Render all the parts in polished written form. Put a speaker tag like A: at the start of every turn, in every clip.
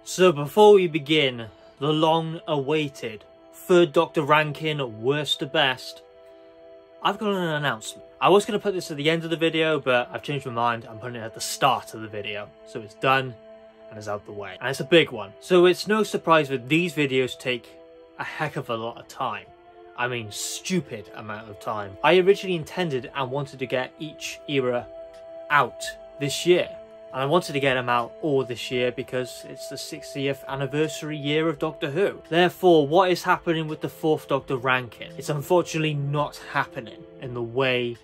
A: So before we begin the long-awaited third Doctor ranking, worst to best, I've got an announcement. I was going to put this at the end of the video, but I've changed my mind. I'm putting it at the start of the video. So it's done and it's out the way. And it's a big one. So it's no surprise that these videos take a heck of a lot of time. I mean, stupid amount of time. I originally intended and wanted to get each era out this year. And I wanted to get them out all this year because it's the 60th anniversary year of Doctor Who. Therefore, what is happening with the 4th Doctor ranking? It's unfortunately not happening in the way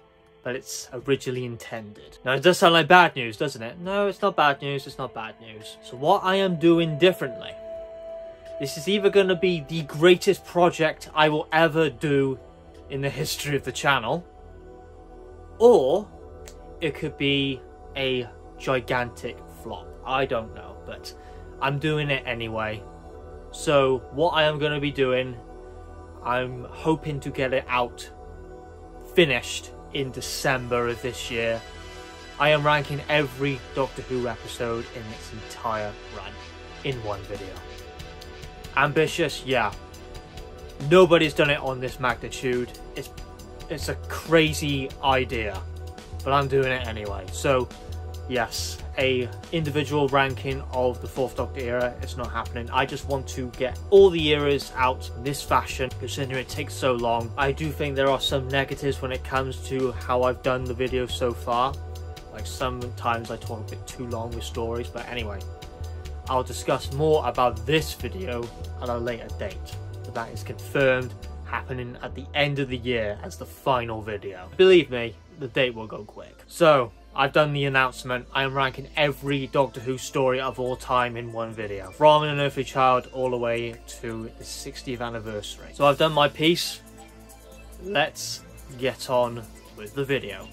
A: that it's originally intended. Now, it does sound like bad news, doesn't it? No, it's not bad news, it's not bad news. So what I am doing differently, this is either going to be the greatest project I will ever do in the history of the channel, or it could be a gigantic flop. I don't know, but I'm doing it anyway. So what I am going to be doing, I'm hoping to get it out finished in December of this year. I am ranking every Doctor Who episode in its entire run in one video. Ambitious, yeah. Nobody's done it on this magnitude. It's a crazy idea, but I'm doing it anyway. So yes, a individual ranking of the 4th Doctor era, it's not happening. I just want to get all the eras out in this fashion, considering it takes so long. I do think there are some negatives when it comes to how I've done the video so far. Like sometimes I talk a bit too long with stories, but anyway. I'll discuss more about this video at a later date. But that is confirmed, happening at the end of the year as the final video. Believe me, the date will go quick. So, I've done the announcement. I am ranking every Doctor Who story of all time in one video. From An Unearthly Child all the way to the 60th anniversary. So I've done my piece. Let's get on with the video.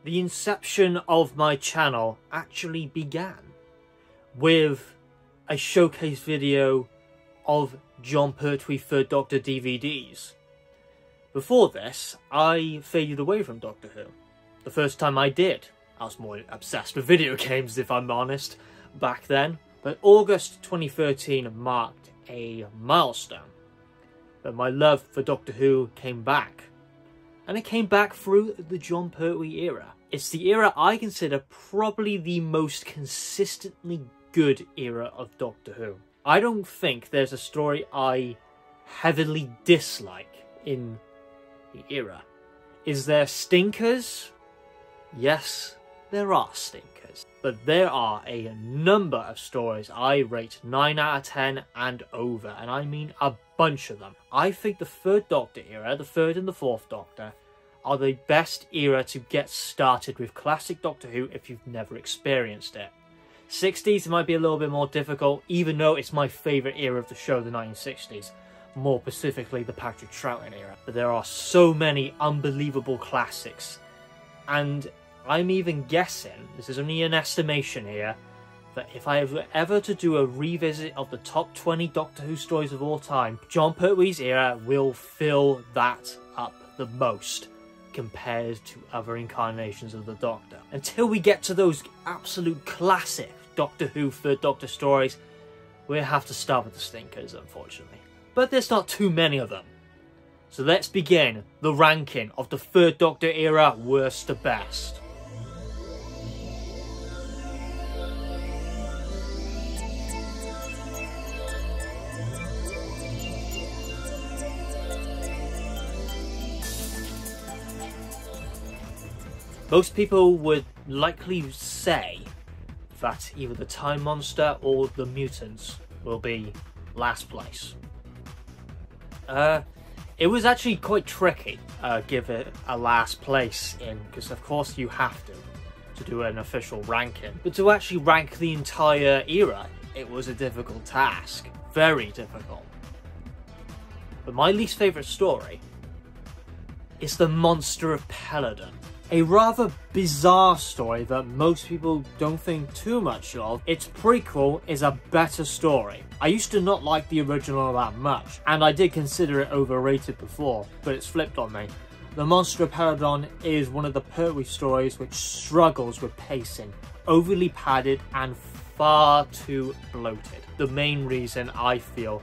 A: The inception of my channel actually began with a showcase video of Jon Pertwee 3rd Doctor DVDs. Before this, I faded away from Doctor Who. The first time I did, I was more obsessed with video games, if I'm honest, back then. But August 2013 marked a milestone. But my love for Doctor Who came back. And it came back through the Jon Pertwee era. It's the era I consider probably the most consistently good era of Doctor Who. I don't think there's a story I heavily dislike in the era. Is there stinkers? Yes, there are stinkers. But there are a number of stories I rate 9 out of 10 and over, and I mean a bunch of them. I think the 3rd Doctor era, the 3rd and the 4th Doctor, are the best era to get started with classic Doctor Who if you've never experienced it. 60s might be a little bit more difficult, even though it's my favourite era of the show, the 1960s. More specifically, the Patrick Troughton era. But there are so many unbelievable classics. And I'm even guessing, this is only an estimation here, that if I were ever to do a revisit of the top 20 Doctor Who stories of all time, Jon Pertwee's era will fill that up the most compared to other incarnations of the Doctor. Until we get to those absolute classic Doctor Who 3rd Doctor stories, we'll have to start with the stinkers, unfortunately. But there's not too many of them. So let's begin the ranking of the 3rd Doctor era, worst to best. Most people would likely say that either the Time Monster or the Mutants will be last place. It was actually quite tricky, give it a last place in, because of course you have to to do an official ranking. But to actually rank the entire era, it was a difficult task. Very difficult. But my least favourite story is The Monster of Peladon. A rather bizarre story that most people don't think too much of. Its prequel is a better story. I used to not like the original that much, and I did consider it overrated before, but it's flipped on me. The Monster of Peladon is one of the Pertwee stories which struggles with pacing, overly padded and far too bloated. The main reason I feel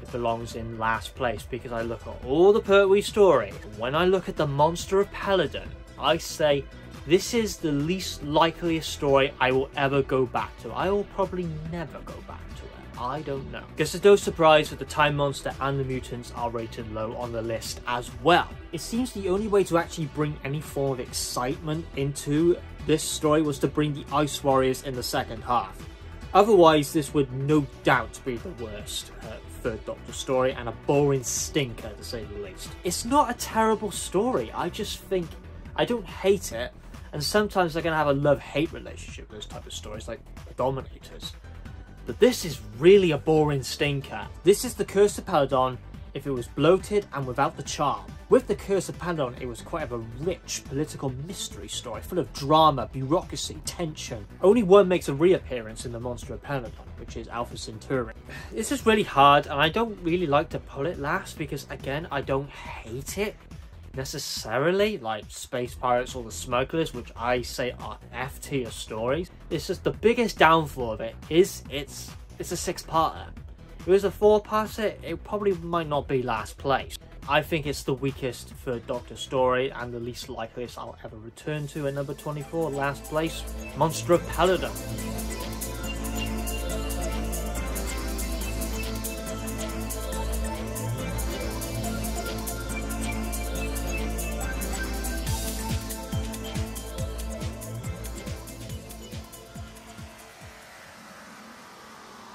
A: it belongs in last place, because I look at all the Pertwee stories. When I look at The Monster of Peladon, I say this is the least likeliest story I will ever go back to. I will probably never go back to it. I don't know. Guess it's no surprise that the Time Monster and the mutants are rated low on the list as well. It seems the only way to actually bring any form of excitement into this story was to bring the Ice Warriors in the second half. Otherwise, this would no doubt be the worst Third Doctor story, and a boring stinker to say the least. It's not a terrible story, I just think I don't hate it, and sometimes they're going to have a love-hate relationship with those type of stories, like Dominators. But this is really a boring stinker. This is The Curse of Peladon if it was bloated and without the charm. With The Curse of Peladon, it was quite a rich political mystery story, full of drama, bureaucracy, tension. Only one makes a reappearance in The Monster of Peladon, which is Alpha Centauri. This is really hard, and I don't really like to put it last, because again, I don't hate it necessarily, like Space Pirates or The Smugglers, which I say are F-tier stories. It's just the biggest downfall of it is it's a 6-parter. If it was a 4-parter, it probably might not be last place. I think it's the weakest Third Doctor story and the least likeliest I'll ever return to. At number 24, last place, Monster of Peladon.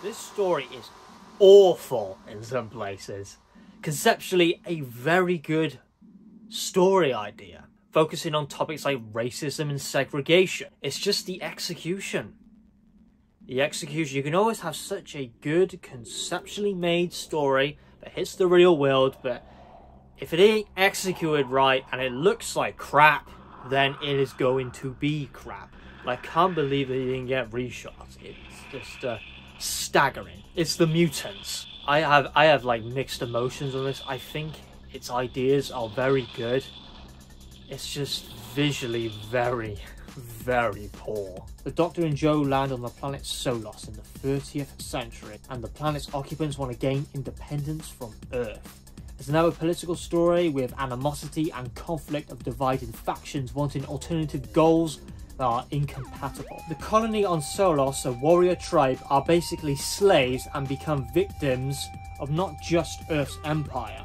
A: This story is awful in some places. Conceptually, a very good story idea, focusing on topics like racism and segregation. It's just the execution. The execution. You can always have such a good, conceptually made story that hits the real world, but if it ain't executed right and it looks like crap, then it is going to be crap. I can't believe they didn't get reshots. It's just staggering. It's the mutants. I have like mixed emotions on this. I think its ideas are very good. It's just visually very, very poor. The Doctor and Jo land on the planet Solos in the 30th century, and the planet's occupants want to gain independence from Earth. It's another political story with animosity and conflict of divided factions wanting alternative goals that are incompatible. The colony on Solos, a warrior tribe, are basically slaves and become victims of not just Earth's empire,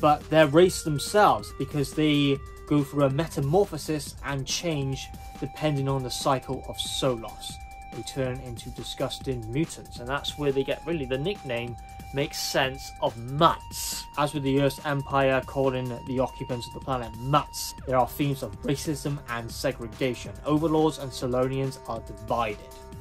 A: but their race themselves, because they go through a metamorphosis and change depending on the cycle of Solos. They turn into disgusting mutants, and that's where they get really the nickname makes sense of mutts. As with the Earth's empire calling the occupants of the planet mutts, there are themes of racism and segregation. Overlords and Solonians are divided.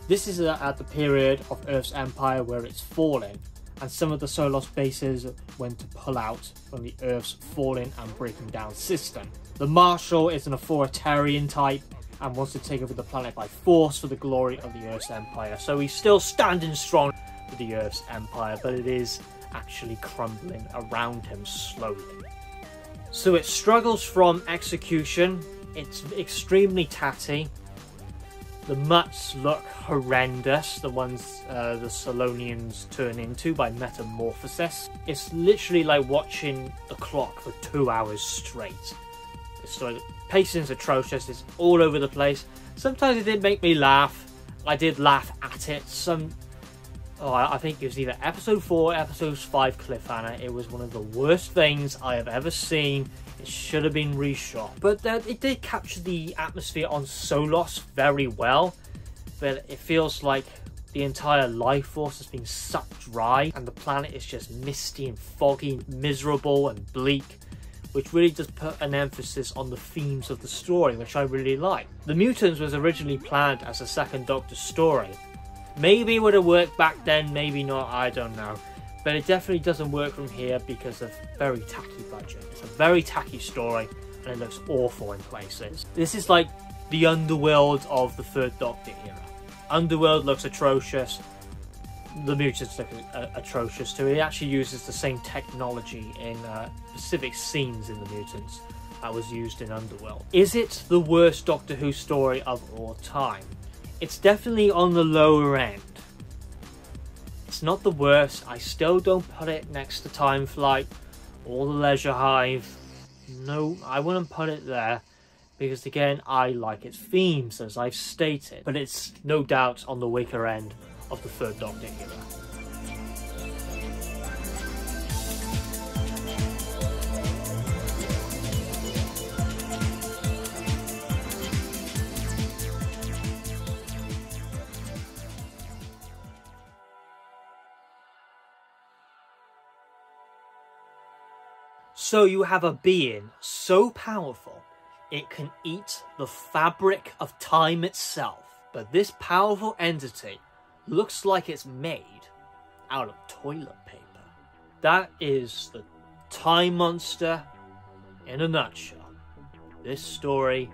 A: This is at the period of Earth's empire where it's falling, and some of the Solos bases went to pull out from the Earth's falling and breaking down system. The Marshal is an authoritarian type and wants to take over the planet by force for the glory of the Earth's empire. So he's still standing strong for the Earth's empire, but it is actually crumbling around him slowly. So it struggles from execution. It's extremely tatty. The mutts look horrendous, the ones the Solonians turn into by metamorphosis. It's literally like watching the clock for 2 hours straight. The pacing's atrocious, it's all over the place. Sometimes it did make me laugh. I did laugh at it. I think it was either episode 4 or episode 5 cliffhanger. It was one of the worst things I have ever seen. It should have been reshot. But it did capture the atmosphere on Solos very well. But it feels like the entire life force has been sucked dry, and the planet is just misty and foggy, miserable and bleak, which really does put an emphasis on the themes of the story, which I really like. The Mutants was originally planned as a second Doctor story. Maybe it would have worked back then, maybe not, I don't know. But it definitely doesn't work from here because of very tacky budget. It's a very tacky story and it looks awful in places. This is like the Underworld of the Third Doctor era. Underworld looks atrocious. The Mutants look atrocious too. It actually uses the same technology in specific scenes in the Mutants that was used in Underworld. Is it the worst Doctor Who story of all time? It's definitely on the lower end. It's not the worst. I still don't put it next to Time Flight or the Leisure Hive. No, I wouldn't put it there. Because again, I like its themes, as I've stated. But it's no doubt on the weaker end of the Third Doctor era. So you have a being so powerful it can eat the fabric of time itself. But this powerful entity looks like it's made out of toilet paper. That is the Time Monster in a nutshell. This story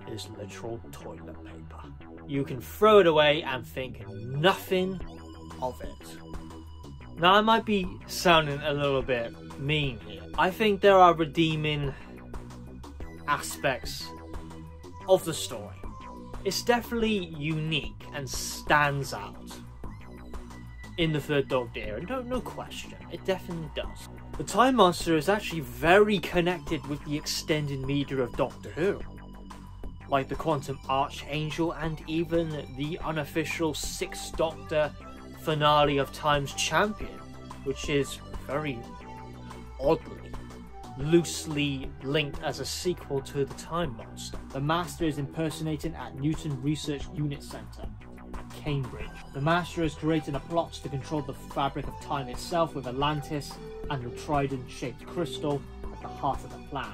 A: is literal toilet paper. You can throw it away and think nothing of it. Now I might be sounding a little bit mean here. I think there are redeeming aspects of the story. It's definitely unique and stands out in the Third Doctor era, no question, it definitely does. The Time Monster is actually very connected with the extended media of Doctor Who, like the Quantum Archangel and even the unofficial Sixth Doctor finale of Time's Champion, which is very oddly loosely linked as a sequel to the Time Monster. The Master is impersonated at Newton Research Unit Centre, Cambridge. The Master has created a plot to control the fabric of time itself with Atlantis and the trident-shaped crystal at the heart of the plan,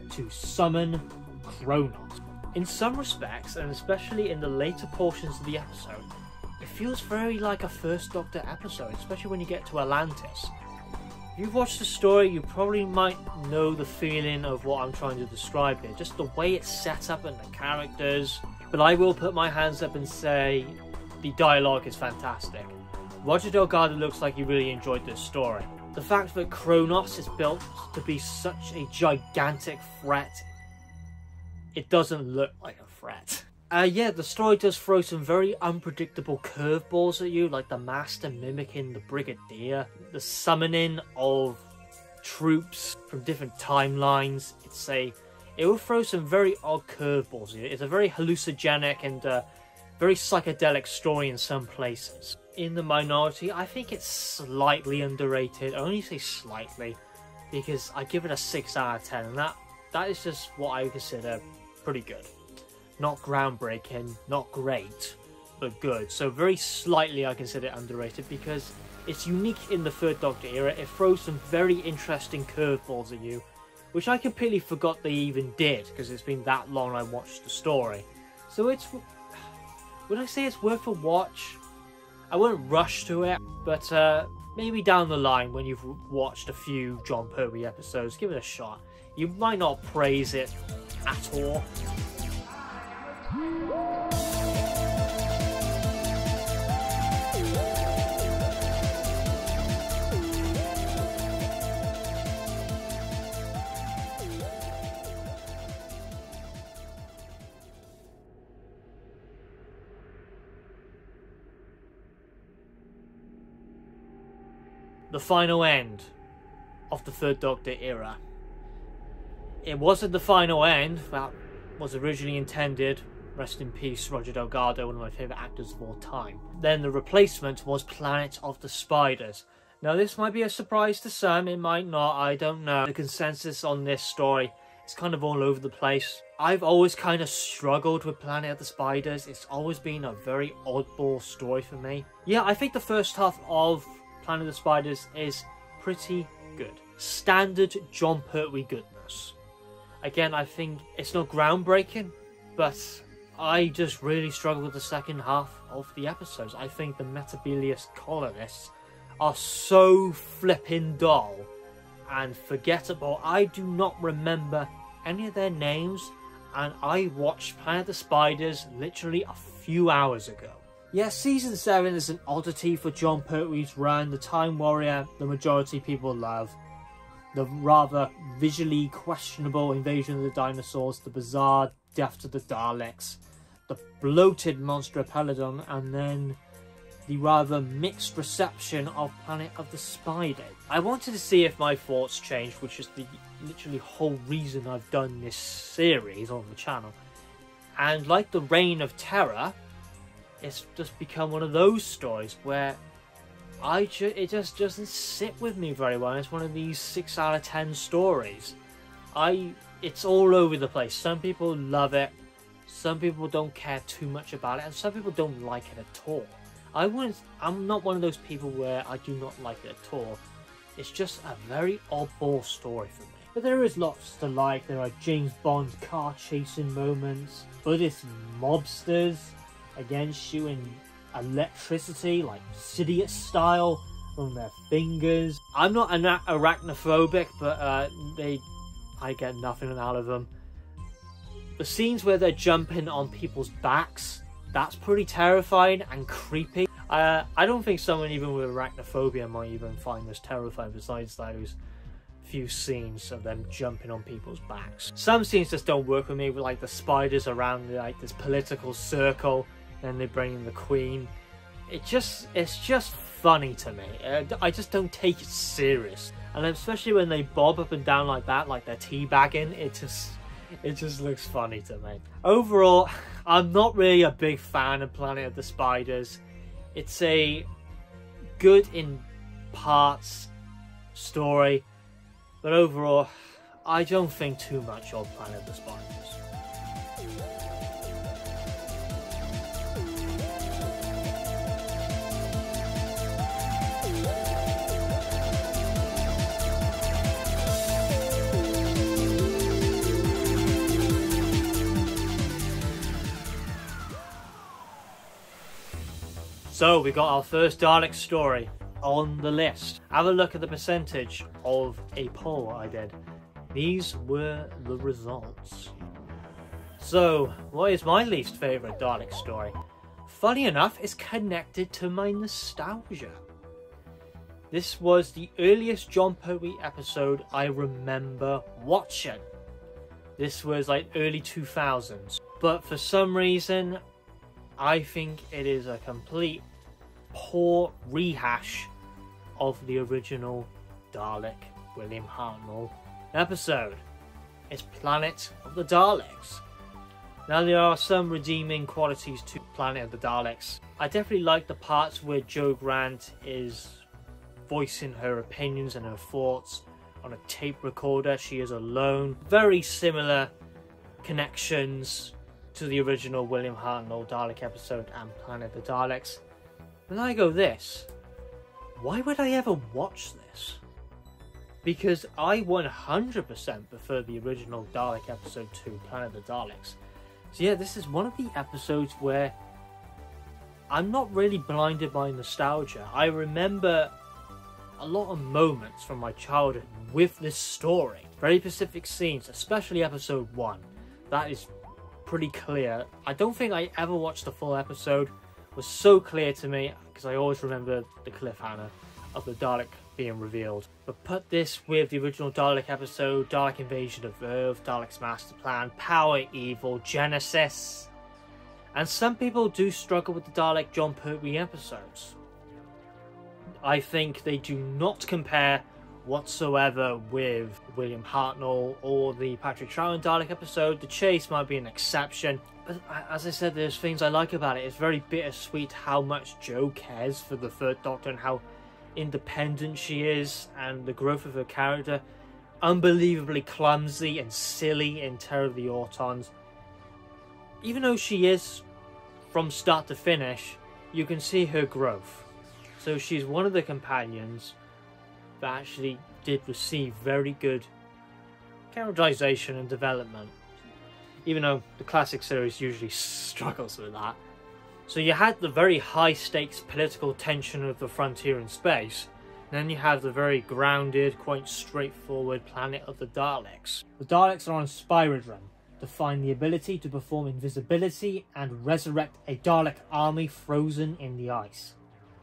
A: to summon Kronos. In some respects, and especially in the later portions of the episode, it feels very like a First Doctor episode, especially when you get to Atlantis. If you've watched the story, you probably might know the feeling of what I'm trying to describe here. Just the way it's set up and the characters. But I will put my hands up and say the dialogue is fantastic. Roger Delgado looks like he really enjoyed this story. The fact that Kronos is built to be such a gigantic threat, it doesn't look like a threat. Yeah, the story does throw some very unpredictable curveballs at you, like the Master mimicking the Brigadier, the summoning of troops from different timelines. It will throw some very odd curveballs at you. It's a very hallucinogenic and very psychedelic story in some places. In the minority, I think it's slightly underrated. I only say slightly because I give it a 6 out of 10, and that is just what I consider pretty good. Not groundbreaking, not great, but good. So very slightly I consider it underrated because it's unique in the Third Doctor era. It throws some very interesting curveballs at you, which I completely forgot they even did because it's been that long I watched the story. So would I say it's worth a watch? I wouldn't rush to it, but maybe down the line when you've watched a few Jon Pertwee episodes, give it a shot. You might not praise it at all. The final end of the Third Doctor era. It wasn't the final end that was originally intended. Rest in peace, Roger Delgado, one of my favourite actors of all time. Then the replacement was Planet of the Spiders. Now this might be a surprise to some, it might not, I don't know. The consensus on this story is kind of all over the place. I've always kind of struggled with Planet of the Spiders. It's always been a very oddball story for me. Yeah, I think the first half of Planet of the Spiders is pretty good. Standard Jon Pertwee goodness. universe. Again, I think it's not groundbreaking, but I just really struggle with the second half of the episodes. I think the Metabelius colonists are so flippin' dull and forgettable. I do not remember any of their names, and I watched Planet of the Spiders literally a few hours ago. Yeah, Season 7 is an oddity for Jon Pertwee's run. The Time Warrior, the majority of people love. The rather visually questionable Invasion of the Dinosaurs, the bizarre Death to the Daleks, the bloated Monster Peladon, and then the rather mixed reception of Planet of the Spiders. I wanted to see if my thoughts changed, which is the literally whole reason I've done this series on the channel. And like the Reign of Terror, it's just become one of those stories where it just doesn't sit with me very well. It's one of these 6 out of 10 stories. It's all over the place. Some people love it, some people don't care too much about it, and some people don't like it at all. I'm not one of those people where I do not like it at all. It's just a very oddball story for me. But there is lots to like. There are James Bond car chasing moments, Buddhist mobsters, again shooting electricity like Sidious style from their fingers. I'm not arachnophobic, but I get nothing out of them. The scenes where they're jumping on people's backs, that's pretty terrifying and creepy. I don't think someone even with arachnophobia might even find this terrifying, besides those few scenes of them jumping on people's backs. Some scenes just don't work with me, with like the spiders around like this political circle, then they bring in the Queen. It's just funny to me. I just don't take it serious, and especially when they bob up and down like that, like they're teabagging, it just looks funny to me. Overall, I'm not really a big fan of Planet of the Spiders. It's a good in parts story, but overall, I don't think too much of Planet of the Spiders. So we got our first Dalek story on the list. Have a look at the percentage of a poll I did. These were the results. So, what is my least favourite Dalek story? Funny enough, it's connected to my nostalgia. This was the earliest Jon Pertwee episode I remember watching. This was like early 2000s. But for some reason, I think it is a complete poor rehash of the original Dalek William Hartnell episode. It's Planet of the Daleks. Now, there are some redeeming qualities to Planet of the Daleks. I definitely like the parts where Jo Grant is voicing her opinions and her thoughts on a tape recorder. She is alone. Very similar connections to the original William Hartnell Dalek episode and Planet of the Daleks. And I go this, why would I ever watch this? Because I 100% prefer the original Dalek episode to Planet of the Daleks. So yeah, this is one of the episodes where I'm not really blinded by nostalgia. I remember a lot of moments from my childhood with this story. Very specific scenes, especially episode 1. That is pretty clear. I don't think I ever watched the full episode. It was so clear to me because I always remember the cliffhanger of the Dalek being revealed. But put this with the original Dalek episode, Dalek Invasion of Earth, Dalek's Master Plan, Power Evil, Genesis. And some people do struggle with the Dalek Jon Pertwee episodes. I think they do not compare whatsoever with William Hartnell or the Patrick Troughton Dalek episode. The Chase might be an exception, but as I said, there's things I like about it. It's very bittersweet how much Jo cares for the Third Doctor and how independent she is, and the growth of her character. Unbelievably clumsy and silly in Terror of the Autons. Even though she is, from start to finish, you can see her growth. So she's one of the companions that actually did receive very good characterization and development, even though the classic series usually struggles with that. So you had the very high stakes political tension of the frontier in space, and then you have the very grounded, quite straightforward planet of the Daleks. The Daleks are on Spearhead to find the ability to perform invisibility and resurrect a Dalek army frozen in the ice.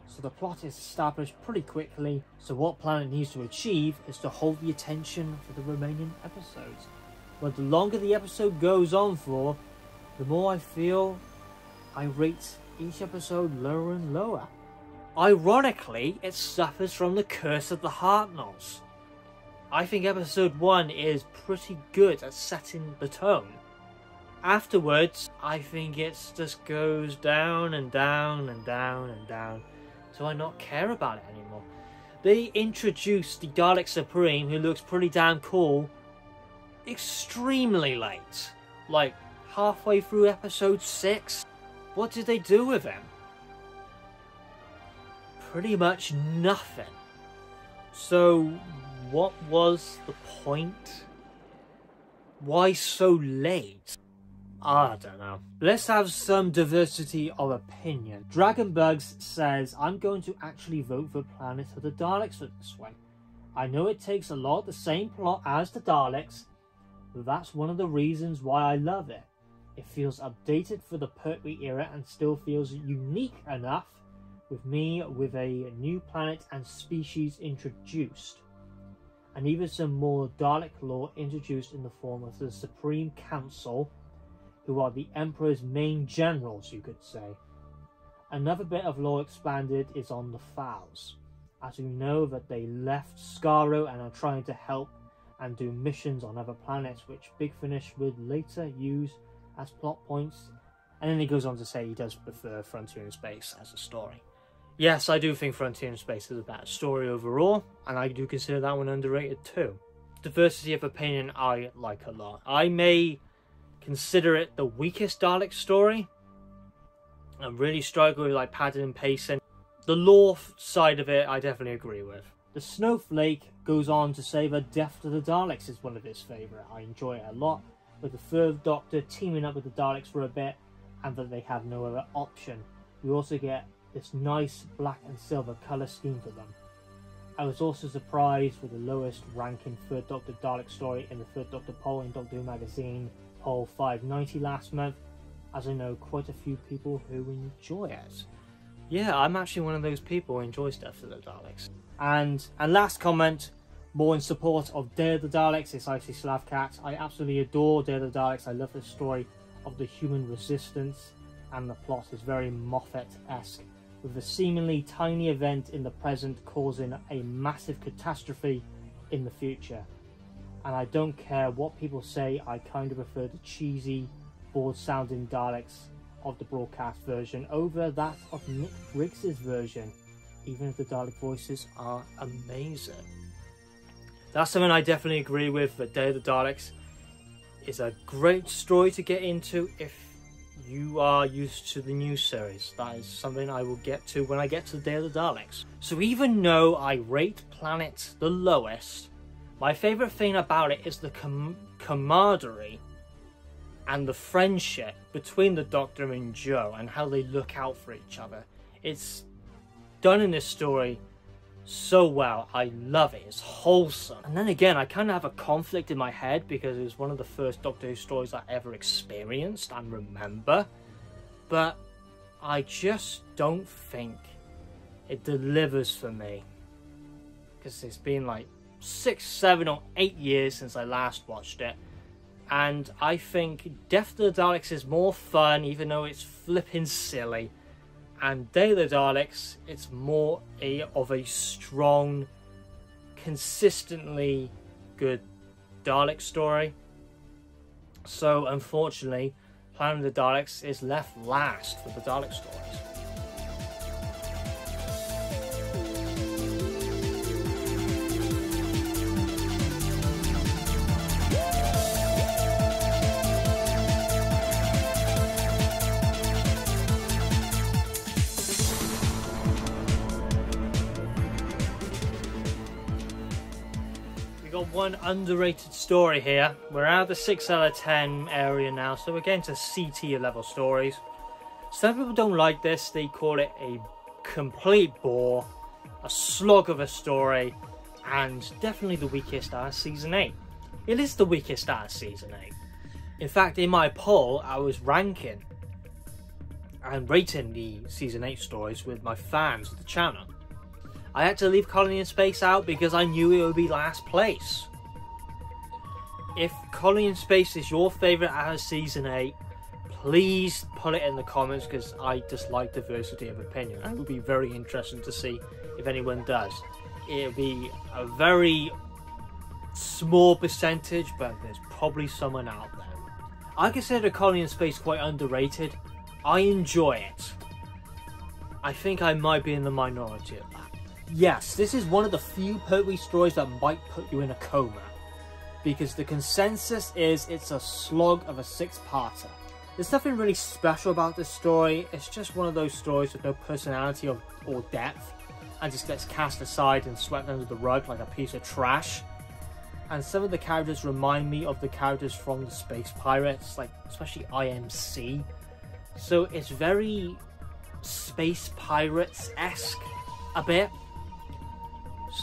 A: So the plot is established pretty quickly, so what Planet needs to achieve is to hold the attention for the remaining episodes. But the longer the episode goes on for, the more I feel I rate each episode lower and lower. Ironically, it suffers from the curse of the Hartnells. I think episode 1 is pretty good at setting the tone. Afterwards, I think it just goes down and down and down and down, so I not care about it anymore. They introduced the Dalek Supreme, who looks pretty damn cool, extremely late. Like, halfway through episode 6. What did they do with him? Pretty much nothing. So, what was the point? Why so late? I don't know. Let's have some diversity of opinion. Dragonbugs says, I'm going to actually vote for Planet of the Daleks for this one. I know it takes a lot of the same plot as the Daleks, but that's one of the reasons why I love it. It feels updated for the Pertwee era and still feels unique enough with a new planet and species introduced. And even some more Dalek lore introduced in the form of the Supreme Council, who are the Emperor's main generals, you could say. Another bit of lore expanded is on the Fouls, as we know that they left Skaro and are trying to help and do missions on other planets, which Big Finish would later use as plot points. And then he goes on to say he does prefer Frontier in Space as a story. Yes, I do think Frontier in Space is a better story overall, and I do consider that one underrated too. Diversity of opinion I like a lot. I may consider it the weakest Dalek story. I really struggle with like padding and pacing. The lore side of it I definitely agree with. The Snowflake goes on to say that Death to the Daleks is one of his favourite. I enjoy it a lot, with the Third Doctor teaming up with the Daleks for a bit, and that they have no other option. We also get this nice black and silver colour scheme to them. I was also surprised with the lowest ranking Third Doctor Dalek story in the Third Doctor poll in Doctor Who magazine, poll 590 last month, as I know quite a few people who enjoy it. Yeah, I'm actually one of those people who enjoys Death to the Daleks. And last comment, more in support of Day of the Daleks, it's Icy Slavcat. I absolutely adore Day of the Daleks. I love the story of the human resistance, and the plot is very Moffat-esque, with a seemingly tiny event in the present causing a massive catastrophe in the future. And I don't care what people say, I kind of prefer the cheesy, bored-sounding Daleks of the broadcast version over that of Nick Briggs's version, even if the Dalek voices are amazing. That's something I definitely agree with, that Day of the Daleks is a great story to get into if you are used to the new series. That is something I will get to when I get to the Day of the Daleks. So even though I rate Planet the lowest, my favourite thing about it is the camaraderie and the friendship between the Doctor and Jo, and how they look out for each other. It's done in this story so well. I love it. It's wholesome. And then again, I kind of have a conflict in my head because it was one of the first Doctor Who stories I ever experienced and remember. But I just don't think it delivers for me, because it's been like 6, 7 or 8 years since I last watched it. And I think Death to the Daleks is more fun, even though it's flipping silly. And Day of the Daleks, it's more of a strong, consistently good Dalek story. So unfortunately, Planet of the Daleks is left last for the Dalek stories. got one underrated story here. We're out of the 6 out of 10 area now, so we're getting to C tier level stories. Some people don't like this, they call it a complete bore, a slog of a story, and definitely the weakest out of Season 8. It is the weakest out of Season 8. In fact, in my poll, I was ranking and rating the Season 8 stories with my fans of the channel. I had to leave Colony in Space out because I knew it would be last place. If Colony in Space is your favourite out of Season 8, please put it in the comments, because I dislike diversity of opinion. It would be very interesting to see if anyone does. It'll be a very small percentage, but there's probably someone out there. I consider Colony in Space quite underrated. I enjoy it. I think I might be in the minority of that. Yes, this is one of the few Pertwee stories that might put you in a coma, because the consensus is it's a slog of a 6-parter. There's nothing really special about this story. It's just one of those stories with no personality or depth, and just gets cast aside and swept under the rug like a piece of trash. And some of the characters remind me of the characters from the Space Pirates, like especially IMC. So it's very Space Pirates-esque a bit.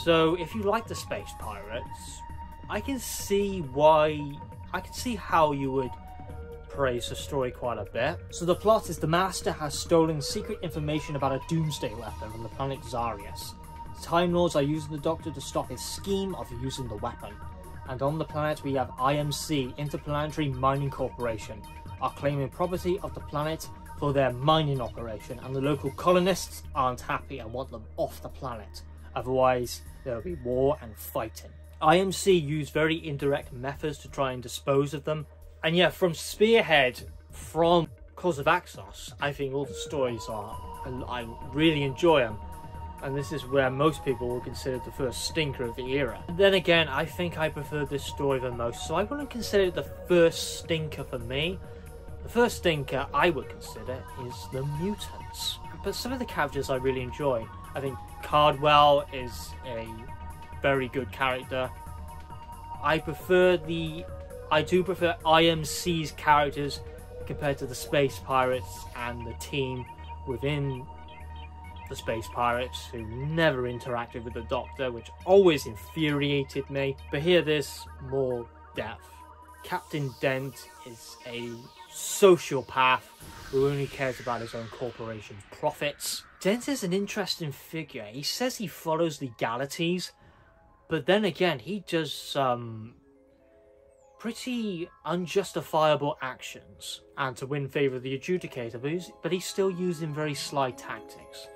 A: So if you like the Space Pirates, I can see how you would praise the story quite a bit. So the plot is the Master has stolen secret information about a doomsday weapon from the planet Xarius. Time Lords are using the Doctor to stop his scheme of using the weapon. And on the planet we have IMC, Interplanetary Mining Corporation, are claiming property of the planet for their mining operation, and the local colonists aren't happy and want them off the planet. Otherwise, there will be war and fighting. IMC use very indirect methods to try and dispose of them. And yeah, from Spearhead, from Cause of Axos, I think all the stories are, and I really enjoy them. And this is where most people will consider the first stinker of the era. And then again, I think I prefer this story the most, so I wouldn't consider it the first stinker for me. The first stinker I would consider is the mutants. But some of the characters I really enjoy. I think Cardwell is a very good character. I do prefer IMC's characters compared to the Space Pirates and the team within the Space Pirates, who never interacted with the Doctor, which always infuriated me. But here there's more depth. Captain Dent is a sociopath who only cares about his own corporation's profits. Dent is an interesting figure. He says he follows legalities, but then again, he does some pretty unjustifiable actions and to win favour of the Adjudicator, but he's still using very sly tactics.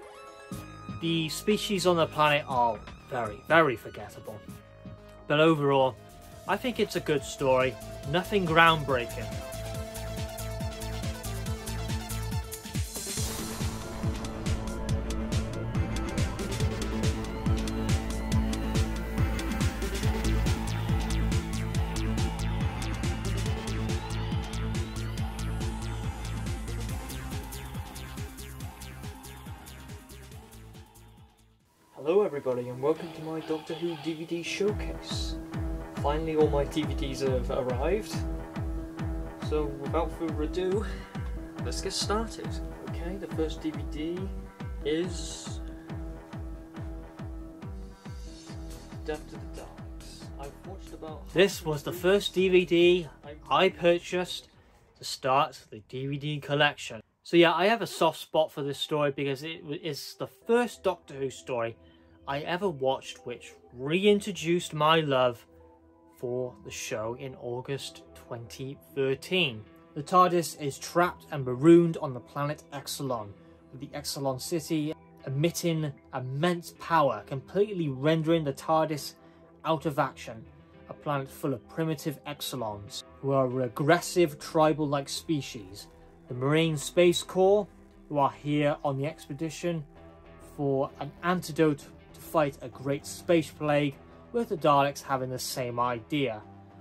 A: The species on the planet are very, very forgettable. But overall, I think it's a good story. Nothing groundbreaking. Hello everybody and welcome to my Doctor Who DVD showcase. Finally all my DVDs have arrived. So without further ado, let's get started. Okay, the first DVD is Death to the Daleks. I've watched about... This was the first DVD I purchased to start the DVD collection. So yeah, I have a soft spot for this story because it is the first Doctor Who story I ever watched which reintroduced my love for the show in August 2013. The TARDIS is trapped and marooned on the planet Exelon, with the Exelon city emitting immense power, completely rendering the TARDIS out of action. A planet full of primitive Exelons, who are a regressive tribal-like species. The Marine Space Corps, who are here on the expedition for an antidote to fight a great space plague, with the Daleks having the same idea.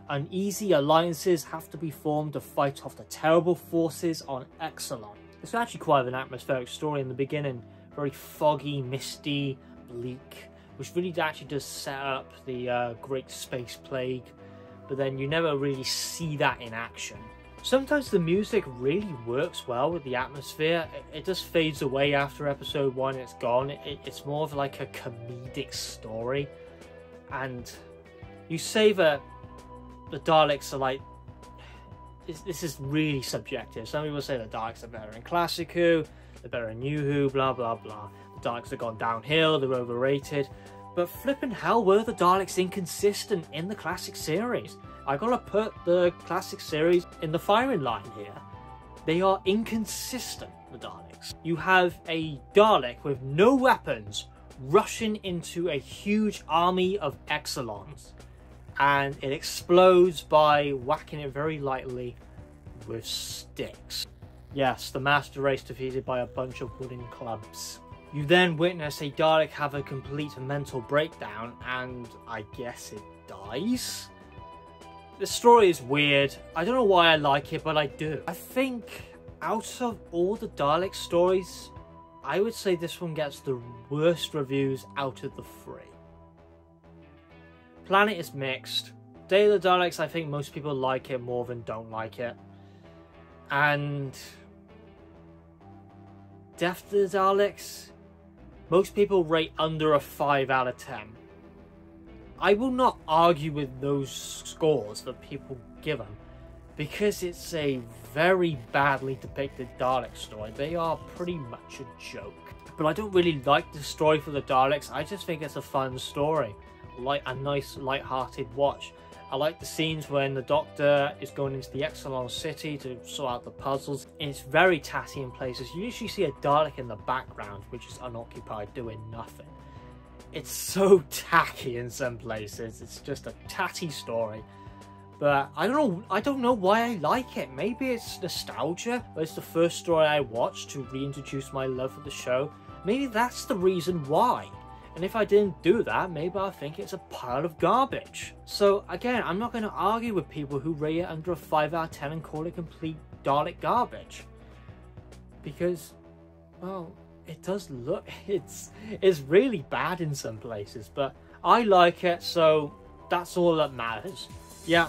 A: Uneasy alliances have to be formed to fight off the terrible forces on Exelon. It's actually quite an atmospheric story in the beginning. Very foggy, misty, bleak, which really actually does set up the Great Space Plague, but then you never really see that in action. Sometimes the music really works well with the atmosphere. It just fades away after episode 1, it's gone. It's more of like a comedic story. And you say that the Daleks are like... This is really subjective. Some people say the Daleks are better in Classic Who, they're better in New Who, blah blah blah. The Daleks have gone downhill, they're overrated. But flippin' hell, were the Daleks inconsistent in the classic series? I gotta put the classic series in the firing line here. They are inconsistent, the Daleks. You have a Dalek with no weapons rushing into a huge army of Exelons, and it explodes by whacking it very lightly with sticks. Yes, the master race defeated by a bunch of wooden clubs. You then witness a Dalek have a complete mental breakdown, and I guess it dies? The story is weird. I don't know why I like it, but I do. I think out of all the Dalek stories, I would say this one gets the worst reviews out of the 3. Planet is mixed. Day of the Daleks, I think most people like it more than don't like it. And Death to the Daleks, most people rate under a 5 out of 10. I will not argue with those scores that people give them, because it's a very badly depicted Dalek story. They are pretty much a joke. But I don't really like the story for the Daleks. I just think it's a fun story. Like a nice light-hearted watch. I like the scenes when the Doctor is going into the Exelon city to sort out the puzzles. It's very tatty in places. You usually see a Dalek in the background, which is unoccupied, doing nothing. It's so tacky in some places. It's just a tatty story. But I don't know why I like it. Maybe it's nostalgia, but it's the first story I watched to reintroduce my love for the show. Maybe that's the reason why. And if I didn't do that, maybe I think it's a pile of garbage. So again, I'm not going to argue with people who rate it under a 5 out of 10 and call it complete Dalek garbage. Because, well, it does look, it's really bad in some places, but I like it, so that's all that matters. Yeah,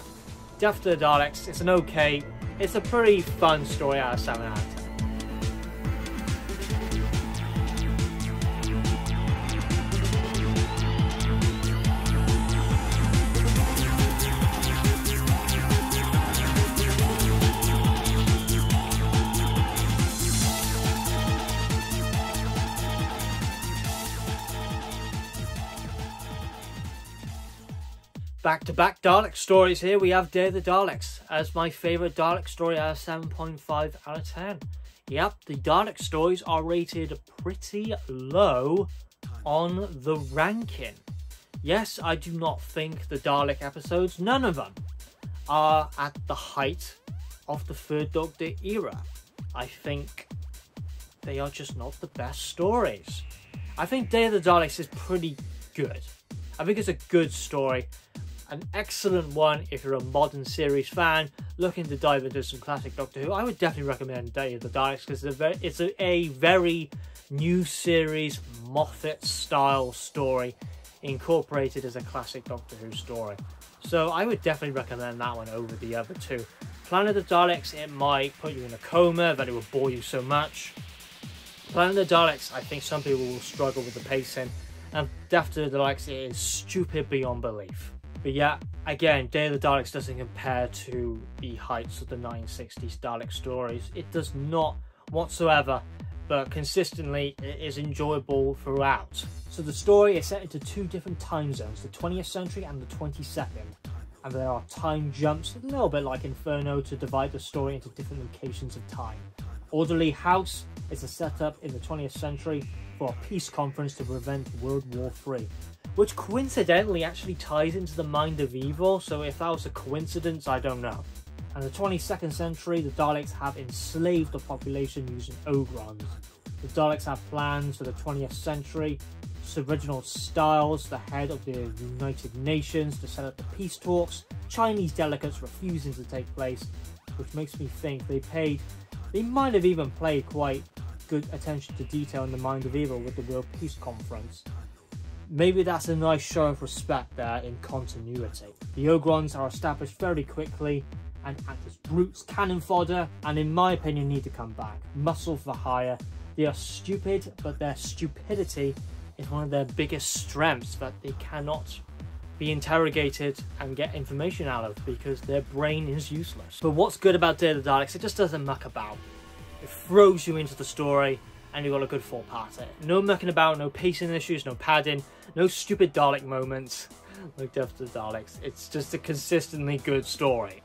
A: Death to the Daleks, it's a pretty fun story out of 7 out of 10. Back-to-back Dalek stories here. We have Day of the Daleks as my favourite Dalek story out of 7.5 out of 10. Yep, the Dalek stories are rated pretty low on the ranking. Yes, I do not think the Dalek episodes, none of them, are at the height of the 3rd Doctor era. I think they are just not the best stories. I think Day of the Daleks is pretty good. I think it's a good story. An excellent one if you're a modern series fan looking to dive into some classic Doctor Who. I would definitely recommend Day of the Daleks because it's a very new series, Moffat style story incorporated as a classic Doctor Who story. So I would definitely recommend that one over the other two. Planet of the Daleks, it might put you in a coma, that it will bore you so much. Planet of the Daleks, I think some people will struggle with the pacing. And Death to the Daleks, it is stupid beyond belief. But yeah, again, Day of the Daleks doesn't compare to the heights of the 1960s Dalek stories. It does not whatsoever, but consistently it is enjoyable throughout. So the story is set into 2 different time zones, the 20th century and the 22nd. And there are time jumps, a little bit like Inferno, to divide the story into different locations of time. Orderly House is a setup in the 20th century for a peace conference to prevent World War III. Which coincidentally actually ties into the Mind of Evil, so if that was a coincidence, I don't know. And the 22nd century, the Daleks have enslaved the population using Ogrons. The Daleks have plans for the 20th century. Reginald Styles, the head of the United Nations, to set up the peace talks. Chinese delegates refusing to take place, which makes me think they might have even played quite good attention to detail in the Mind of Evil with the World Peace Conference. maybe that's a nice show of respect there in continuity. The Ogrons are established very quickly and act as brutes, cannon fodder, and in my opinion need to come back. Muscle for hire. They are stupid, but their stupidity is one of their biggest strengths that they cannot be interrogated and get information out of because their brain is useless. But what's good about Day of the Daleks, it just doesn't muck about. It throws you into the story and you've got a good full part of it. No mucking about, no pacing issues, no padding, no stupid Dalek moments like Death of the Daleks. It's just a consistently good story.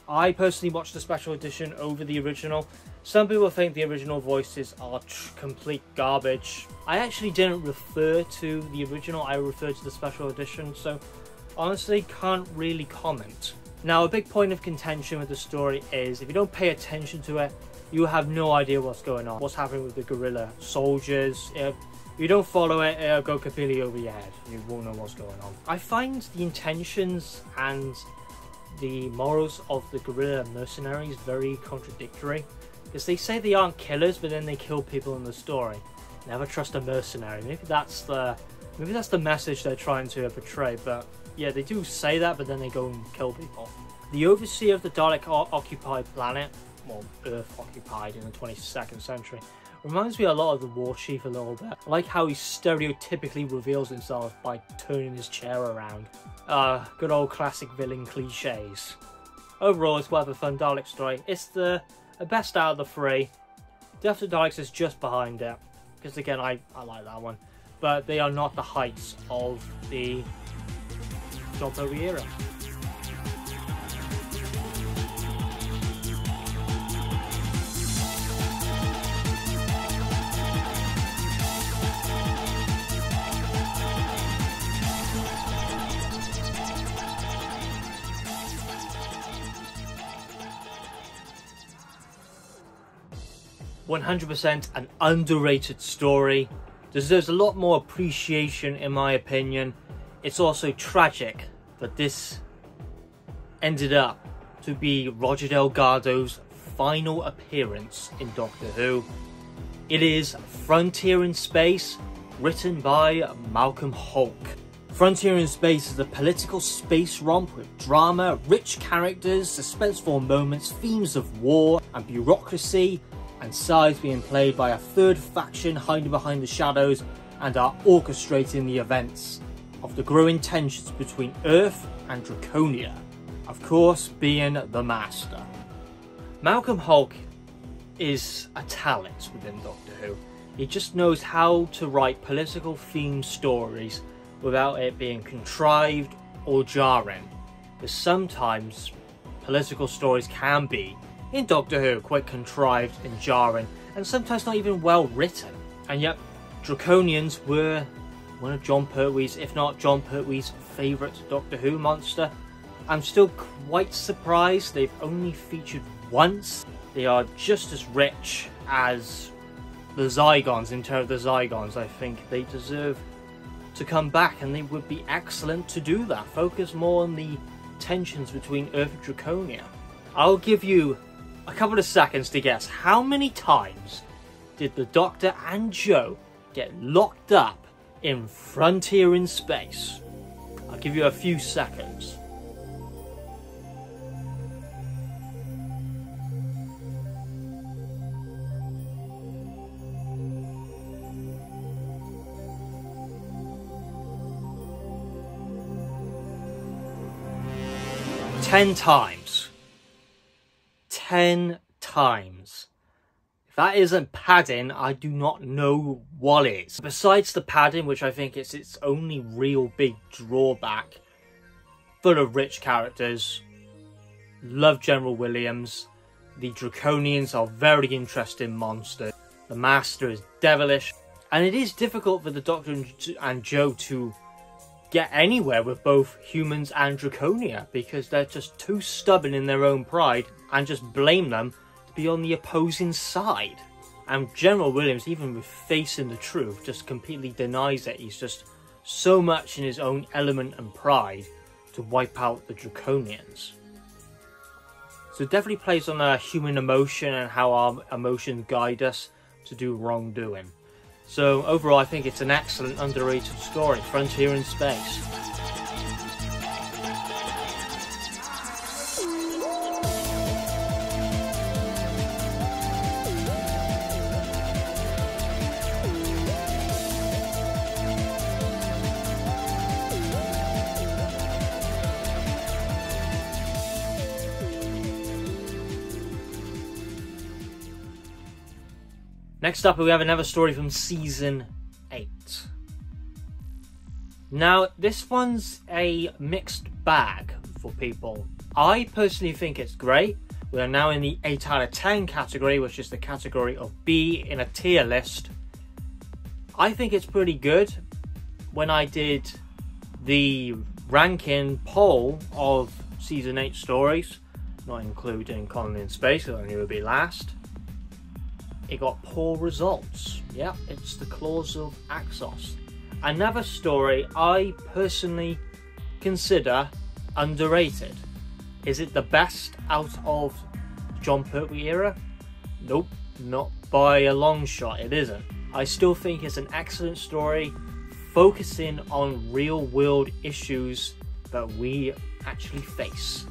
A: I personally watched the special edition over the original. Some people think the original voices are complete garbage. I actually didn't refer to the original, I referred to the special edition, so honestly can't really comment. Now, a big point of contention with the story is if you don't pay attention to it, you have no idea what's going on, what's happening with the guerrilla soldiers. If you don't follow it, it'll go completely over your head. You won't know what's going on. I find the intentions and the morals of the guerrilla mercenaries very contradictory, because they say they aren't killers, but then they kill people in the story. Never trust a mercenary. Maybe that's the message they're trying to portray. But yeah, they do say that, but then they go and kill people. The overseer of the Dalek occupied planet, well, Earth occupied in the 22nd century, reminds me a lot of the War Chief a little bit. I like how he stereotypically reveals himself by turning his chair around. Good old classic villain cliches. Overall, it's quite a fun Dalek story. It's the best out of the three. Death of the Daleks is just behind it, because again, I like that one. But they are not the heights of the Jon Pertwee era. 100% an underrated story. Deserves a lot more appreciation in my opinion. It's also tragic that this ended up to be Roger Delgado's final appearance in Doctor Who. It is Frontier in Space, written by Malcolm Hulke. Frontier in Space is a political space romp with drama, rich characters, suspenseful moments, themes of war and bureaucracy, and sides being played by a third faction hiding behind the shadows and are orchestrating the events of the growing tensions between Earth and Draconia, of course being the Master. Malcolm Hulke is a talent within Doctor Who. He just knows how to write political themed stories without it being contrived or jarring, because sometimes political stories can be, in Doctor Who, quite contrived and jarring, and sometimes not even well written. And yet, Draconians were one of Jon Pertwee's, if not Jon Pertwee's, favourite Doctor Who monster. I'm still quite surprised they've only featured once. They are just as rich as the Zygons, in terms of the Zygons. I think they deserve to come back, and they would be excellent to do that. Focus more on the tensions between Earth and Draconia. I'll give you a couple of seconds to guess how many times did the Doctor and Jo get locked up in Frontier in Space? I'll give you a few seconds. Ten times. 10 times. If that isn't padding, I do not know what is. Besides the padding, which I think is its only real big drawback, full of rich characters, love General Williams, the Draconians are very interesting monsters, the Master is devilish, and it is difficult for the Doctor and Jo to get anywhere with both humans and Draconia, because they're just too stubborn in their own pride and just blame them to be on the opposing side. And General Williams, even with facing the truth, just completely denies it. He's just so much in his own element and pride to wipe out the Draconians. So it definitely plays on a human emotion and how our emotions guide us to do wrongdoing. So overall I think it's an excellent underrated story, Frontier in Space. Next up, we have another story from Season 8. Now, this one's a mixed bag for people. I personally think it's great. We are now in the 8 out of 10 category, which is the category of B in a tier list. I think it's pretty good. When I did the ranking poll of Season 8 stories, not including Colony in Space, it only would be last, it got poor results. Yeah, it's the Claws of Axos. Another story I personally consider underrated. Is it the best out of Jon Pertwee era? Nope, not by a long shot, it isn't. I still think it's an excellent story, focusing on real world issues that we actually face.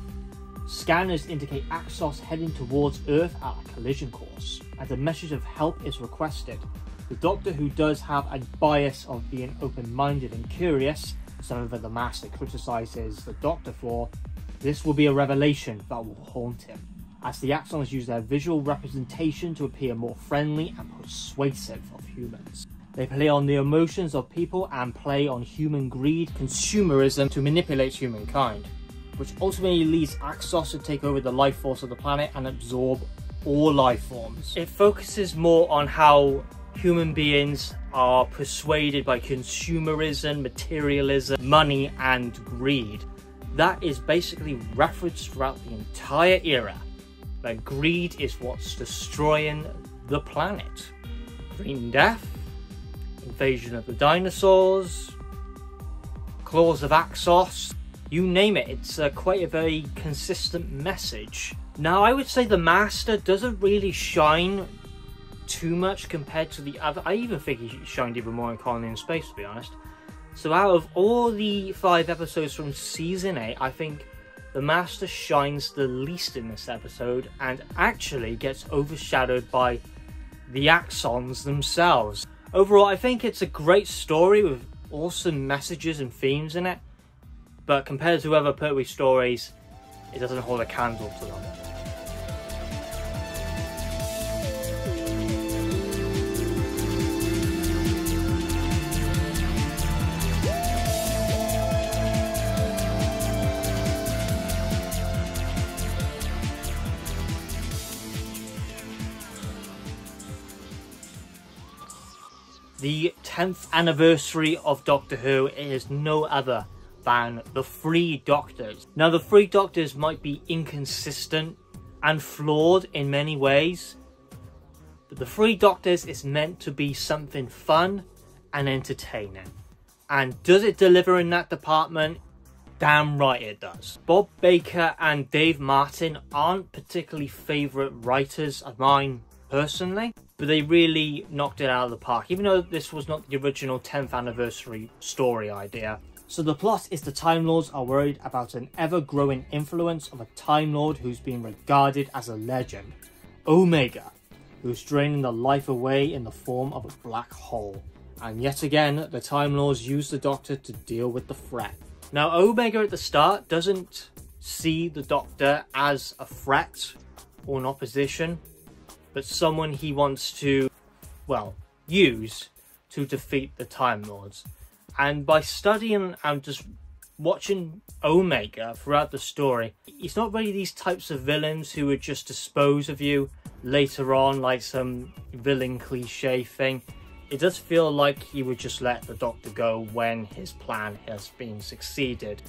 A: Scanners indicate Axos heading towards Earth at a collision course, and a message of help is requested. The Doctor, who does have a bias of being open-minded and curious, something that the Master criticises the Doctor for, this will be a revelation that will haunt him, as the Axons use their visual representation to appear more friendly and persuasive of humans. They play on the emotions of people and play on human greed, consumerism to manipulate humankind, which ultimately leads Axos to take over the life force of the planet and absorb all life forms. It focuses more on how human beings are persuaded by consumerism, materialism, money and greed. That is basically referenced throughout the entire era, that greed is what's destroying the planet. Green Death, Invasion of the Dinosaurs, Claws of Axos, you name it, it's quite a very consistent message. Now, I would say the Master doesn't really shine too much compared to the other. I even think he shined even more in Colony in Space, to be honest. So out of all the 5 episodes from Season 8, I think the Master shines the least in this episode and actually gets overshadowed by the Axons themselves. Overall, I think it's a great story with awesome messages and themes in it, but compared to other Pertwee stories, it doesn't hold a candle to them. The 10th anniversary of Doctor Who is no other than the 3 Doctors. Now, the 3 Doctors might be inconsistent and flawed in many ways, but the 3 Doctors is meant to be something fun and entertaining. And does it deliver in that department? Damn right it does. Bob Baker and Dave Martin aren't particularly favourite writers of mine personally, but they really knocked it out of the park, even though this was not the original 10th anniversary story idea. So the plot is the Time Lords are worried about an ever-growing influence of a Time Lord who's been regarded as a legend, Omega, who's draining the life away in the form of a black hole. And yet again, the Time Lords use the Doctor to deal with the threat. Now, Omega at the start doesn't see the Doctor as a threat or an opposition, but someone he wants to, well, use to defeat the Time Lords. And by studying and just watching Omega throughout the story, he's not really these types of villains who would just dispose of you later on like some villain cliche thing. It does feel like he would just let the Doctor go when his plan has been succeeded.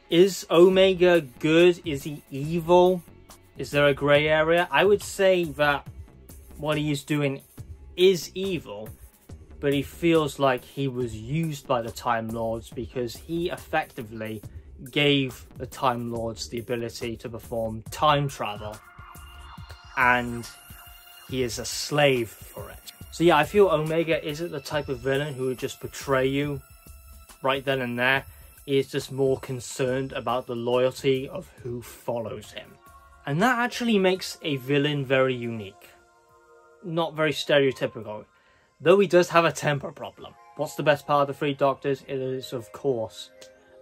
A: Is Omega good? Is he evil? Is there a grey area? I would say that what he is doing is evil, but he feels like he was used by the Time Lords because he effectively gave the Time Lords the ability to perform time travel. And he is a slave for it. So yeah, I feel Omega isn't the type of villain who would just betray you right then and there. He is just more concerned about the loyalty of who follows him. And that actually makes a villain very unique. Not very stereotypical. Though he does have a temper problem. What's the best part of the Three Doctors? It is, of course,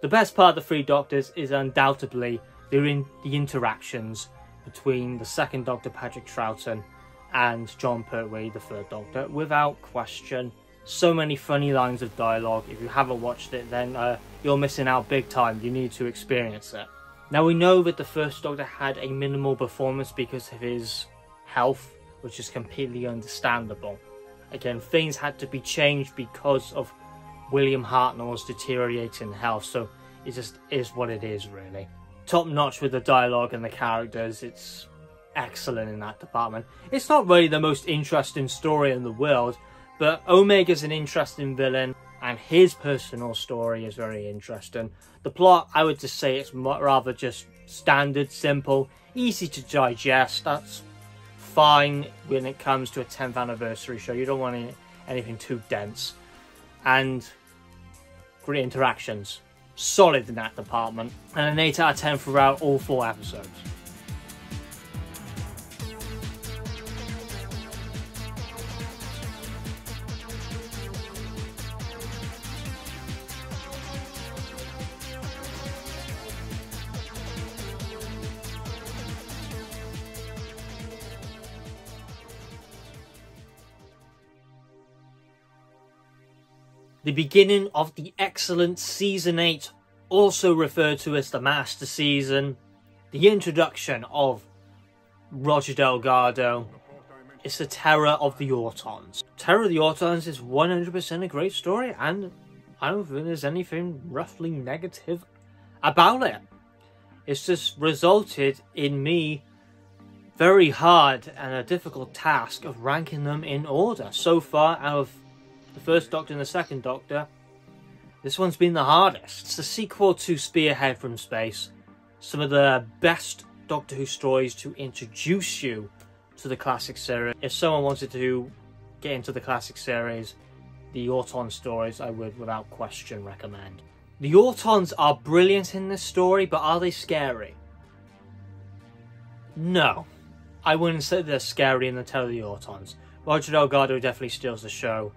A: the best part of the Three Doctors is undoubtedly the interactions between the second Doctor, Patrick Troughton, and Jon Pertwee, the third Doctor, without question. So many funny lines of dialogue. If you haven't watched it, then you're missing out big time. You need to experience it. Now, we know that the first Doctor had a minimal performance because of his health, which is completely understandable. Again, things had to be changed because of William Hartnell's deteriorating health, so it just is what it is, really. Top notch with the dialogue and the characters. It's excellent in that department. It's not really the most interesting story in the world, but Omega's an interesting villain, and his personal story is very interesting. The plot, I would just say it's rather just standard, simple, easy to digest. That's fine when it comes to a 10th anniversary show. You don't want anything too dense. And great interactions. Solid in that department. And an 8 out of 10 throughout all 4 episodes. The beginning of the excellent Season 8, also referred to as the Master Season. The introduction of Roger Delgado. It's the Terror of the Autons. Terror of the Autons is 100% a great story, and I don't think there's anything roughly negative about it. It's just resulted in me very hard and a difficult task of ranking them in order. So far, out of the first Doctor and the second Doctor, this one's been the hardest. It's the sequel to Spearhead from Space. Some of the best Doctor Who stories to introduce you to the classic series. If someone wanted to get into the classic series, the Auton stories I would without question recommend. The Autons are brilliant in this story, but are they scary? No. I wouldn't say they're scary in the Terror of the Autons. Roger Delgado definitely steals the show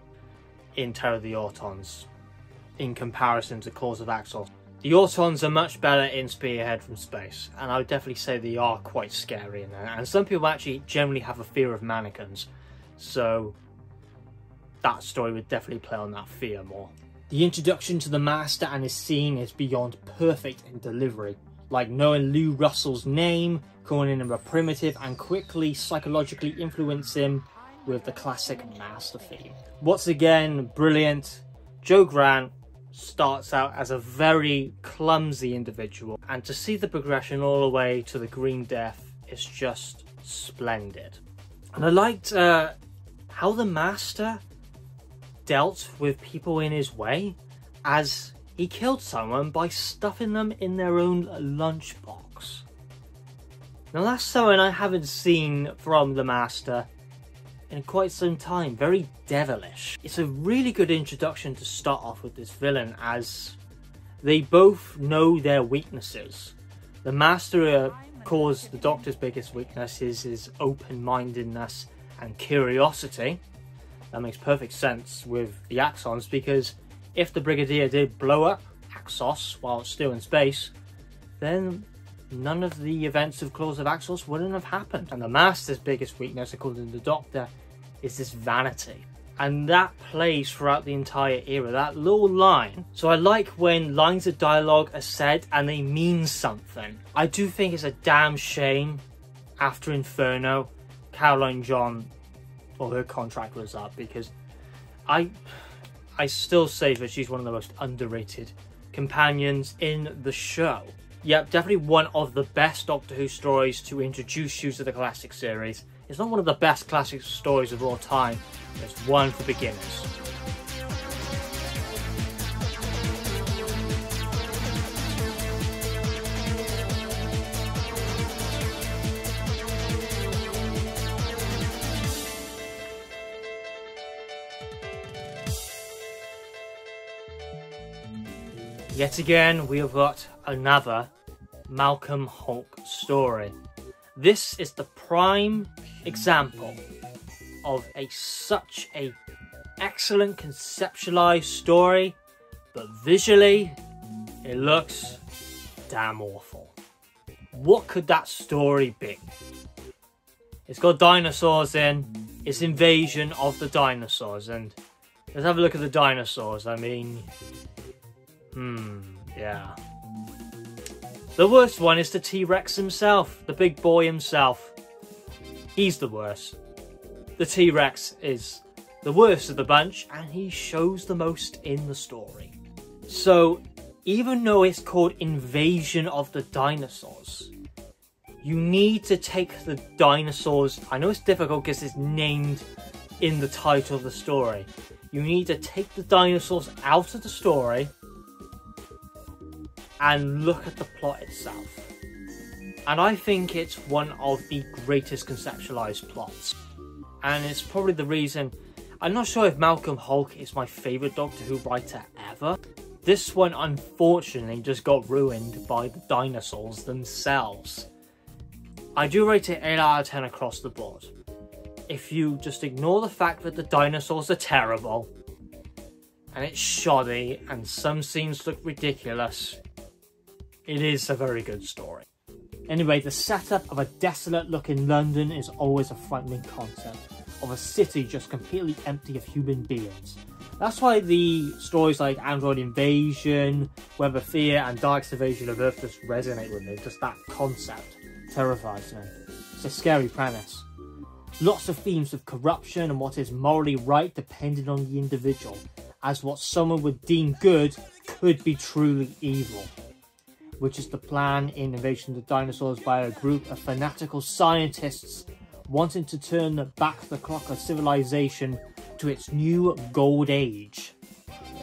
A: in Terror of the Autons in comparison to Claws of Axos. The Autons are much better in Spearhead from Space, and I would definitely say they are quite scary in there. And some people actually generally have a fear of mannequins, so that story would definitely play on that fear more. The introduction to the Master and his scene is beyond perfect in delivery, like knowing Lou Russell's name, calling him a primitive, and quickly psychologically influence him with the classic Master theme. Once again, brilliant. Joe Grant starts out as a very clumsy individual, and to see the progression all the way to the Green Death is just splendid. And I liked how the Master dealt with people in his way, as he killed someone by stuffing them in their own lunchbox. Now that's something I haven't seen from the Master in quite some time. Very devilish. It's a really good introduction to start off with this villain, as they both know their weaknesses. The Master calls the Doctor's biggest weakness is his open-mindedness and curiosity. That makes perfect sense with the Axons, because if the Brigadier did blow up Axos while it's still in space, then none of the events of Claws of Axos wouldn't have happened. And the Master's biggest weakness, according to the Doctor, is this vanity. And that plays throughout the entire era, that little line. So I like when lines of dialogue are said and they mean something. I do think it's a damn shame after Inferno, Caroline John, or her contract was up, because I still say that she's one of the most underrated companions in the show. Yep, definitely one of the best Doctor Who stories to introduce you to the classic series. It's not one of the best classic stories of all time, it's one for beginners. Yet again, we have got another Malcolm Hulke story. This is the prime example of such a excellent conceptualized story, but visually it looks damn awful. What could that story be? It's got dinosaurs in, it's invasion of the dinosaurs, and let's have a look at the dinosaurs. I mean, yeah. The worst one is the T-Rex himself, the big boy himself. He's the worst. The T-Rex is the worst of the bunch, and he shows the most in the story. So, even though it's called Invasion of the Dinosaurs, you need to take the dinosaurs. I know it's difficult because it's named in the title of the story. You need to take the dinosaurs out of the story and look at the plot itself. And I think it's one of the greatest conceptualized plots. And it's probably the reason, I'm not sure if Malcolm Hulke is my favourite Doctor Who writer ever. This one unfortunately just got ruined by the dinosaurs themselves. I do rate it 8 out of 10 across the board. If you just ignore the fact that the dinosaurs are terrible, and it's shoddy, and some scenes look ridiculous, it is a very good story. Anyway, the setup of a desolate looking London is always a frightening concept, of a city just completely empty of human beings. That's why the stories like Android Invasion, Web of Fear and Dark's Invasion of Earth just resonate with me. Just that concept terrifies me. It's a scary premise. Lots of themes of corruption and what is morally right depending on the individual, as what someone would deem good could be truly evil. Which is the plan in Invasion of the Dinosaurs by a group of fanatical scientists wanting to turn back the clock of civilization to its new gold age.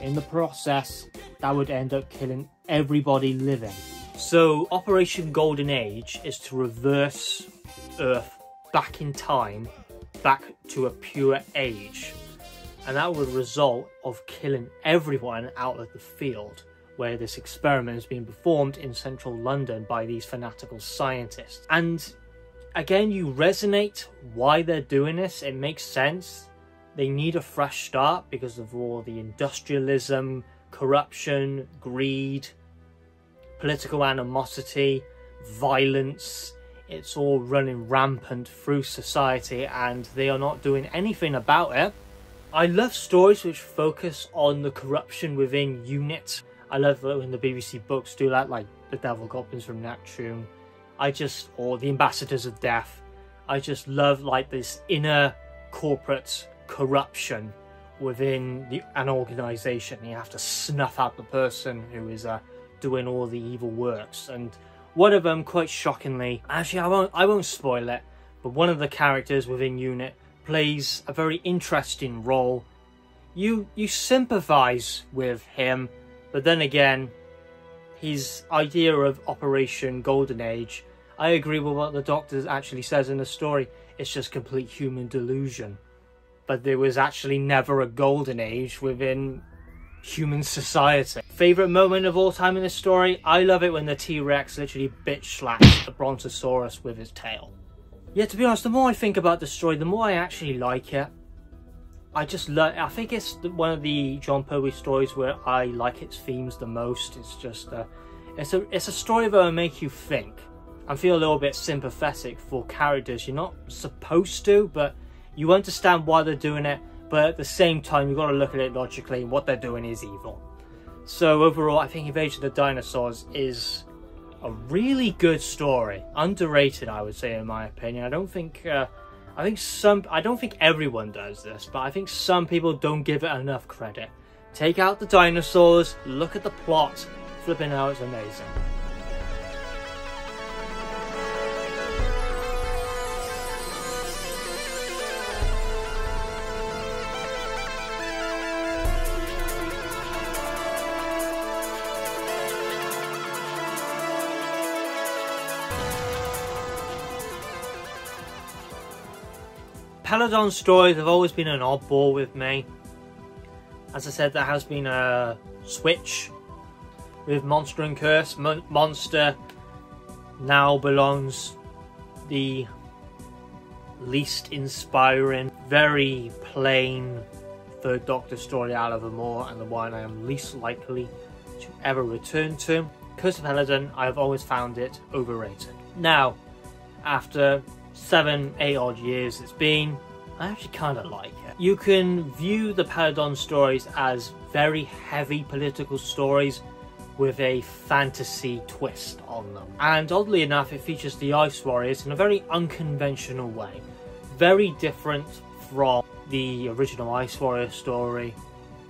A: In the process, that would end up killing everybody living. So Operation Golden Age is to reverse Earth back in time, back to a pure age. And that would result of killing everyone out of the field where this experiment is being performed in central London by these fanatical scientists. And again, you resonate why they're doing this. It makes sense. They need a fresh start because of all the industrialism, corruption, greed, political animosity, violence. It's all running rampant through society and they are not doing anything about it. I love stories which focus on the corruption within UNIT. I love when the BBC books do that, like The Devil Goblins from Neptune. Or The Ambassadors of Death. I just love like this inner corporate corruption within an organisation. You have to snuff out the person who is doing all the evil works. And one of them, quite shockingly, actually I won't spoil it, but one of the characters within UNIT plays a very interesting role. You sympathise with him, but then again, his idea of Operation Golden Age, I agree with what the Doctor actually says in the story. It's just complete human delusion. But there was actually never a golden age within human society. Favourite moment of all time in this story? I love it when the T-Rex literally bitch slaps the Brontosaurus with his tail. Yeah, to be honest, the more I think about the story, the more I actually like it. I think it's one of the Jon Pertwee stories where I like its themes the most. It's just it's a story that will make you think and feel a little bit sympathetic for characters you're not supposed to, but you understand why they're doing it. But at the same time, you've got to look at it logically, and what they're doing is evil. So overall, I think Invasion of the Dinosaurs is a really good story, underrated, I would say, in my opinion. I don't think everyone does this, but I think some people don't give it enough credit. Take out the dinosaurs, look at the plot, flipping out, it's amazing. Peladon stories have always been an oddball with me. As I said, there has been a switch with Monster and Curse. Monster now belongs the least inspiring, very plain Third Doctor story out of them all, and the one I am least likely to ever return to. Curse of Peladon, I have always found it overrated. Now, after 7-8 odd years it's been, I actually kind of like it. You can view the Peladon stories as very heavy political stories with a fantasy twist on them. And oddly enough, it features the Ice Warriors in a very unconventional way. Very different from the original Ice Warrior story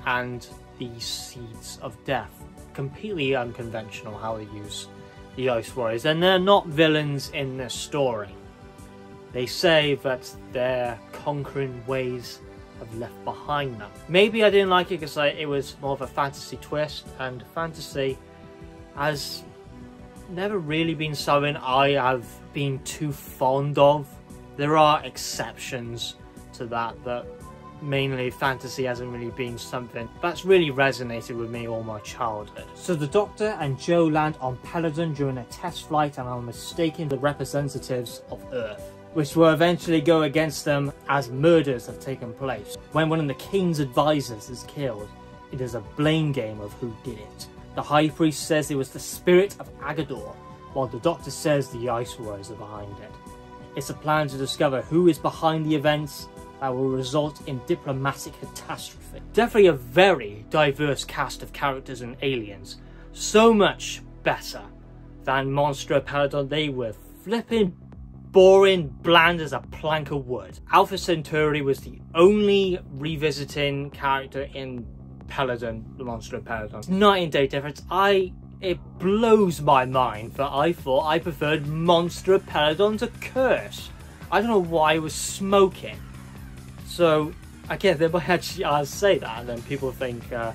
A: and the Seeds of Death. Completely unconventional how they use the Ice Warriors. And they're not villains in this story. They say that their conquering ways have left behind them. Maybe I didn't like it because it was more of a fantasy twist, and fantasy has never really been something I have been too fond of. There are exceptions to that, but mainly fantasy hasn't really been something that's really resonated with me all my childhood. So the Doctor and Jo land on Peladon during a test flight and are mistaken the representatives of Earth, which will eventually go against them as murders have taken place. When one of the King's advisors is killed, it is a blame game of who did it. The High Priest says it was the spirit of Agador, while the Doctor says the Ice Warriors are behind it. It's a plan to discover who is behind the events that will result in diplomatic catastrophe. Definitely a very diverse cast of characters and aliens. So much better than Monster of Peladon. They were flipping boring, bland as a plank of wood. Alpha Centauri was the only revisiting character in Peladon, the Monster of Peladon. Night and day difference. It blows my mind that I thought I preferred Monster of Peladon to Curse. I don't know why I was smoking. So, again, they might actually say that, and then people think, well,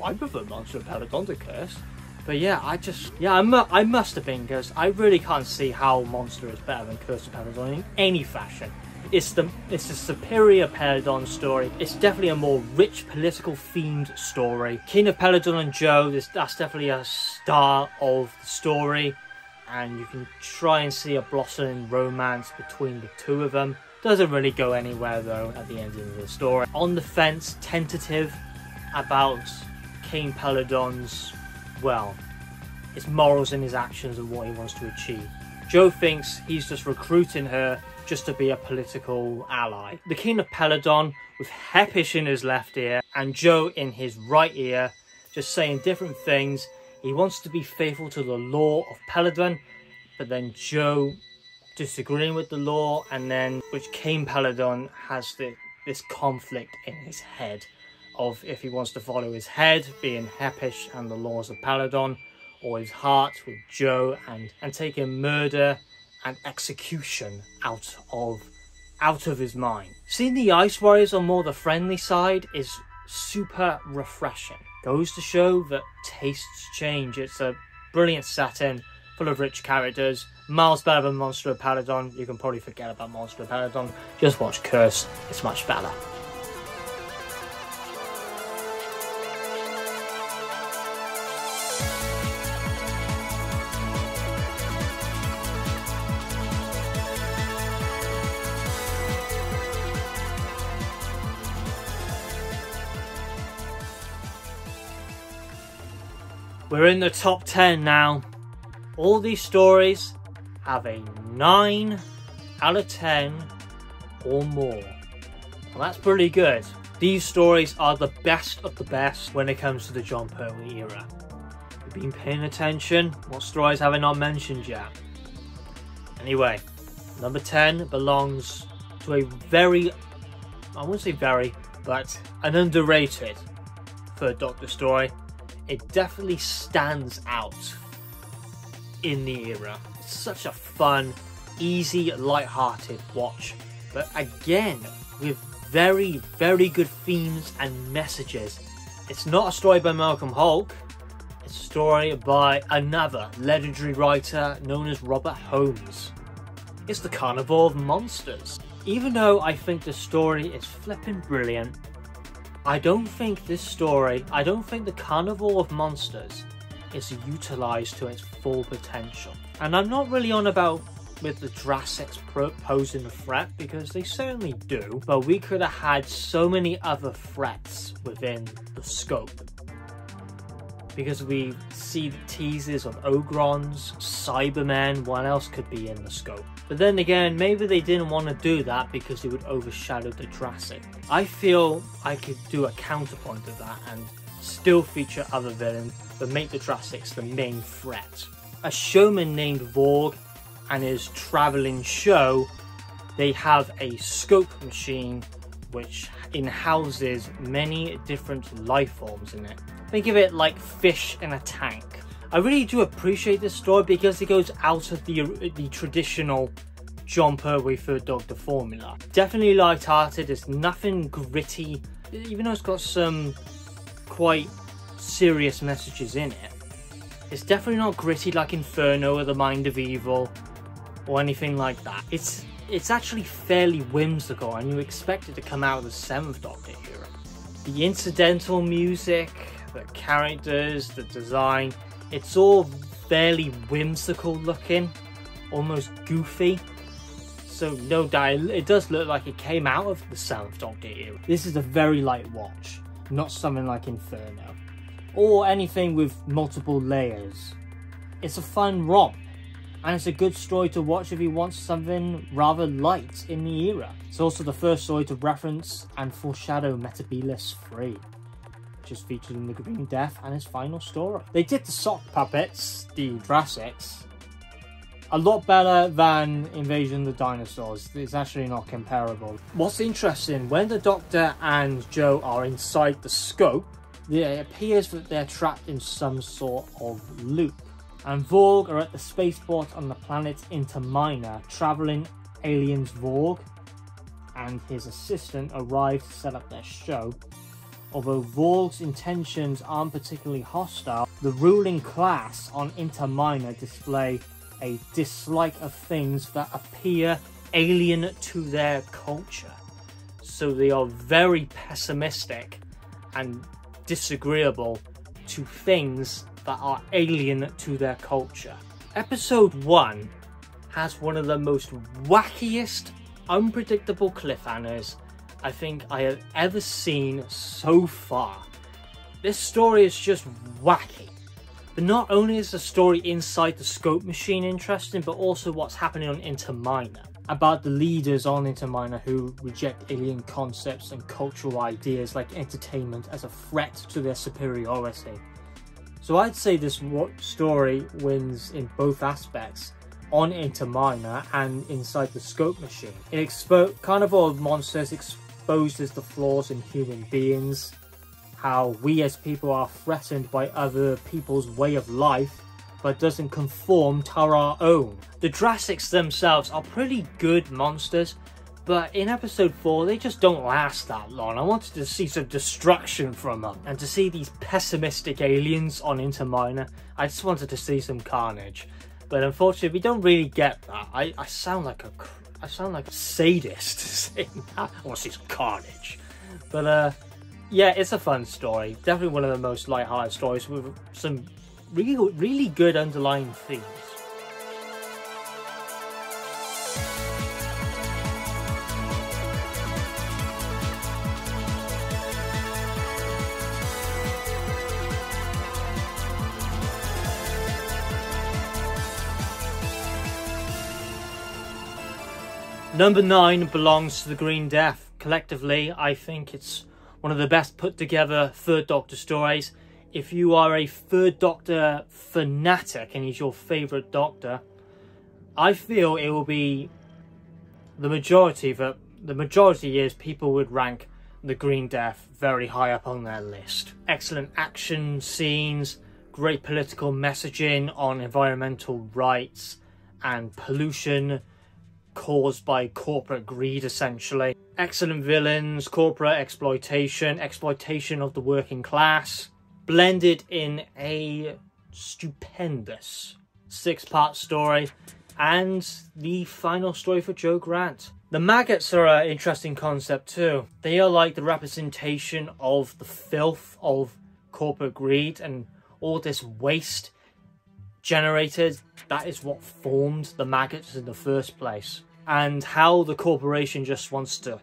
A: I prefer Monster of Peladon to Curse. But yeah, I must have been, because I really can't see how Monster is better than Curse of Peladon in any fashion. It's a superior Peladon story. It's definitely a more rich political themed story. King of Peladon and Jo, that's definitely a star of the story, and you can try and see a blossoming romance between the two of them. Doesn't really go anywhere though at the end of the story. On the fence, tentative about King Peladon's, well, his morals and his actions and what he wants to achieve. Jo thinks he's just recruiting her just to be a political ally. The King of Peladon with Hepish in his left ear and Jo in his right ear, just saying different things. He wants to be faithful to the law of Peladon, but then Jo disagreeing with the law, and then which King Peladon has this conflict in his head of if he wants to follow his head, being Hepish and the laws of Peladon, or his heart with Jo and taking murder and execution out of his mind. Seeing the Ice Warriors on more the friendly side is super refreshing. Goes to show that tastes change. It's a brilliant setting, full of rich characters, miles better than Monster of Peladon. You can probably forget about Monster of Peladon. Just watch Curse, it's much better. We're in the top 10 now. All these stories have a 9 out of 10 or more. Well, that's pretty good. These stories are the best of the best when it comes to the Jon Pertwee era. You've been paying attention? What stories have I not mentioned yet? Anyway, number 10 belongs to a very, I wouldn't say very, but an underrated Third Doctor story. It definitely stands out in the era. It's such a fun, easy, light-hearted watch, but again with very, very good themes and messages. It's not a story by Malcolm Hulke. It's a story by another legendary writer known as Robert Holmes. It's the Carnival of Monsters. Even though I think the story is flipping brilliant, I don't think the Carnival of Monsters is utilised to its full potential. And I'm not really on about with the Jurassics posing a threat, because they certainly do, but we could have had so many other threats within the scope. Because we see the teasers of Ogrons, Cybermen, what else could be in the scope. But then again, maybe they didn't want to do that because it would overshadow the Jurassic. I feel I could do a counterpoint to that and still feature other villains, but make the Jurassics the main threat. A showman named Vorg and his travelling show, they have a scope machine which houses many different life forms in it. Think of it like fish in a tank. I really do appreciate this story because it goes out of the traditional Jon Pertwee Third Doctor formula. Definitely light-hearted, there's nothing gritty, even though it's got some quite serious messages in it. It's definitely not gritty like Inferno or The Mind of Evil or anything like that. It's actually fairly whimsical, and you expect it to come out of the 7th Doctor era. The incidental music, the characters, the design, it's all fairly whimsical looking, almost goofy. So no doubt, it does look like it came out of the 7th Doctor era. This is a very light watch, not something like Inferno, or anything with multiple layers. It's a fun romp, and it's a good story to watch if you want something rather light in the era. It's also the first story to reference and foreshadow Metebelis 3, which is featured in the Green Death and his final story. They did the sock puppets, the Jurassics, a lot better than Invasion of the Dinosaurs. It's actually not comparable. What's interesting, when the Doctor and Jo are inside the scope, it appears that they're trapped in some sort of loop. And Vorg are at the spaceport on the planet Interminor. Travelling aliens Vorg and his assistant arrive to set up their show. Although Vorg's intentions aren't particularly hostile, the ruling class on Interminor display a dislike of things that appear alien to their culture. So they are very pessimistic and disagreeable to things that are alien to their culture. Episode 1 has one of the most wackiest, unpredictable cliffhangers I think I have ever seen so far. This story is just wacky. But not only is the story inside the scope machine interesting, but also what's happening on Interminor. About the leaders on Interminor who reject alien concepts and cultural ideas like entertainment as a threat to their superiority. So I'd say this story wins in both aspects, on Interminor and inside the scope machine. Carnivore Monsters exposes the flaws in human beings, how we as people are threatened by other people's way of life, but doesn't conform to our own. The Jurassics themselves are pretty good monsters, but in episode 4 they just don't last that long. I wanted to see some destruction from them, and to see these pessimistic aliens on Interminor, I just wanted to see some carnage. But unfortunately we don't really get that. I sound like a sadist saying that. I want to see some carnage. But yeah, it's a fun story. Definitely one of the most light-hearted stories with some really good underlying themes. Number 9 belongs to the Green Death. Collectively, I think it's one of the best put together Third Doctor stories. If you are a Third Doctor fanatic and he's your favourite Doctor, I feel it will be the majority is people would rank the Green Death very high up on their list. Excellent action scenes, great political messaging on environmental rights and pollution caused by corporate greed, essentially. Excellent villains, corporate exploitation of the working class, blended in a stupendous 6-part story, and the final story for Jo Grant. The maggots are an interesting concept too. They are like the representation of the filth of corporate greed and all this waste generated, that is what formed the maggots in the first place. And how the corporation just wants to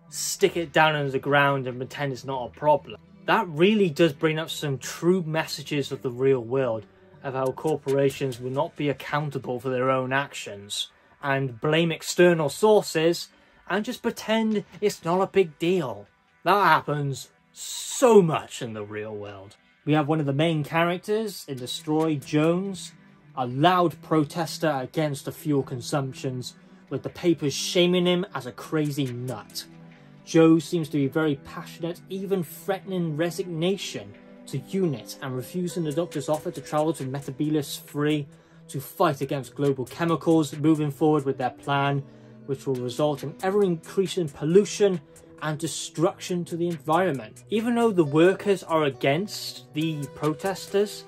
A: stick it down into the ground and pretend it's not a problem. That really does bring up some true messages of the real world, of how corporations will not be accountable for their own actions and blame external sources and just pretend it's not a big deal. That happens so much in the real world. We have one of the main characters in the story, Jones, a loud protester against the fuel consumptions, with the papers shaming him as a crazy nut. Joe seems to be very passionate, even threatening resignation to UNIT and refusing the doctor's offer to travel to Metropolis 3 to fight against global chemicals, moving forward with their plan, which will result in ever-increasing pollution and destruction to the environment. Even though the workers are against the protesters,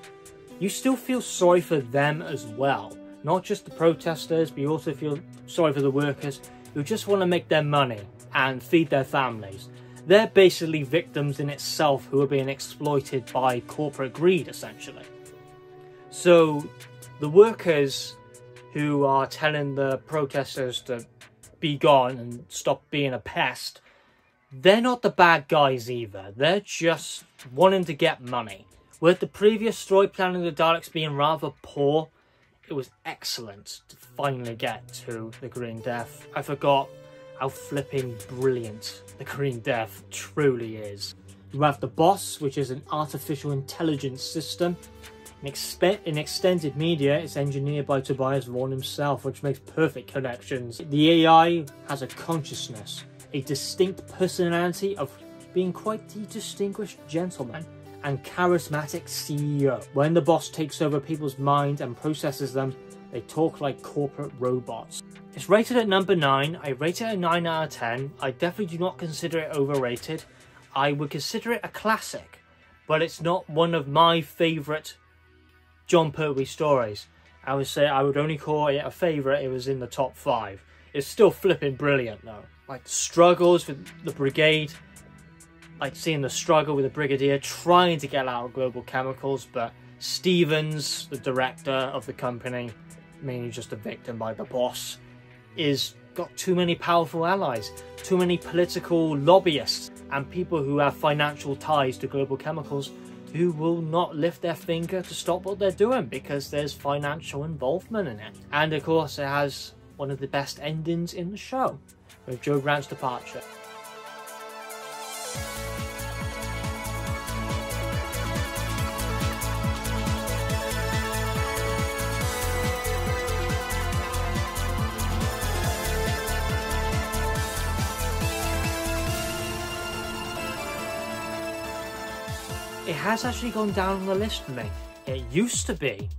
A: you still feel sorry for them as well. Not just the protesters, but you also feel sorry for the workers who just want to make their money and feed their families. They're basically victims in itself who are being exploited by corporate greed, essentially. So the workers who are telling the protesters to be gone and stop being a pest, they're not the bad guys either. They're just wanting to get money. With the previous story planning the Daleks being rather poor, it was excellent to finally get to the Green Death. I forgot how flipping brilliant the Green Death truly is. You have the Boss, which is an artificial intelligence system. In extended media, it's engineered by Tobias Vaughan himself, which makes perfect connections. The AI has a consciousness, a distinct personality of being quite the distinguished gentleman and charismatic CEO. When the Boss takes over people's minds and processes them, they talk like corporate robots. It's rated at number 9. I rate it a 9 out of 10. I definitely do not consider it overrated. I would consider it a classic, but it's not one of my favourite Jon Pertwee stories. I would say I would only call it a favourite. It was in the top 5. It's still flipping brilliant though. Like struggles with the brigade, like seeing the struggle with the brigadier trying to get out of global chemicals, but Stevens, the director of the company, mainly just a victim by the Boss, is got too many powerful allies, too many political lobbyists and people who have financial ties to global chemicals who will not lift their finger to stop what they're doing because there's financial involvement in it. And of course it has one of the best endings in the show with Joe Grant's departure. It has actually gone down on the list for me. It used to be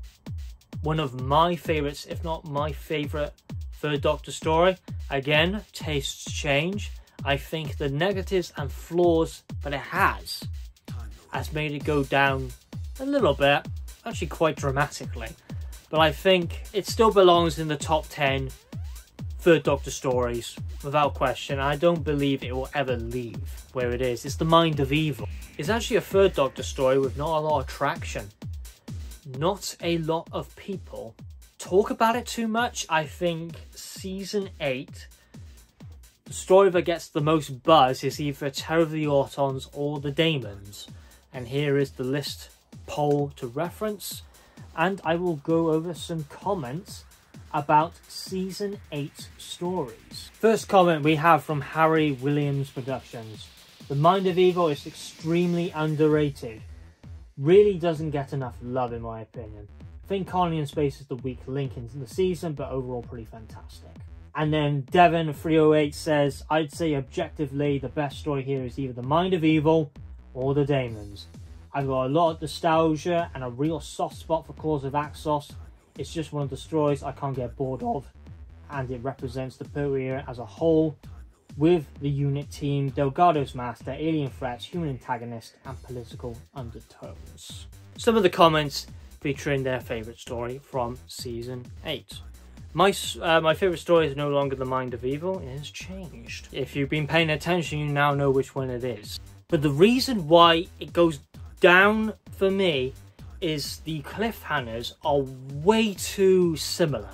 A: one of my favourites, if not my favourite Third Doctor story. Again, tastes change. I think the negatives and flaws that it has made it go down a little bit, actually quite dramatically. But I think it still belongs in the top 10 Third Doctor stories, without question. I don't believe it will ever leave where it is. It's the Mind of Evil. It's actually a Third Doctor story with not a lot of traction. Not a lot of people talk about it too much. I think season 8, the story that gets the most buzz is either Terror of the Autons or the Daemons. And here is the list poll to reference. And I will go over some comments about season 8 stories. First comment we have from Harry Williams Productions. The Mind of Evil is extremely underrated. Really doesn't get enough love in my opinion. I think Colony in Space is the weak link into the season, but overall pretty fantastic. And then Devon308 says, I'd say objectively the best story here is either The Mind of Evil or The Daemons. I've got a lot of nostalgia and a real soft spot for Claws of Axos. It's just one of the stories I can't get bored of, and it represents the Pertwee era as a whole, with the unit team, Delgado's master, alien threats, human antagonist, and political undertones. Some of the comments featuring their favourite story from season 8. My favourite story is no longer The Mind of Evil. It has changed. If you've been paying attention, you now know which one it is. But the reason why it goes down for me is the cliffhangers are way too similar.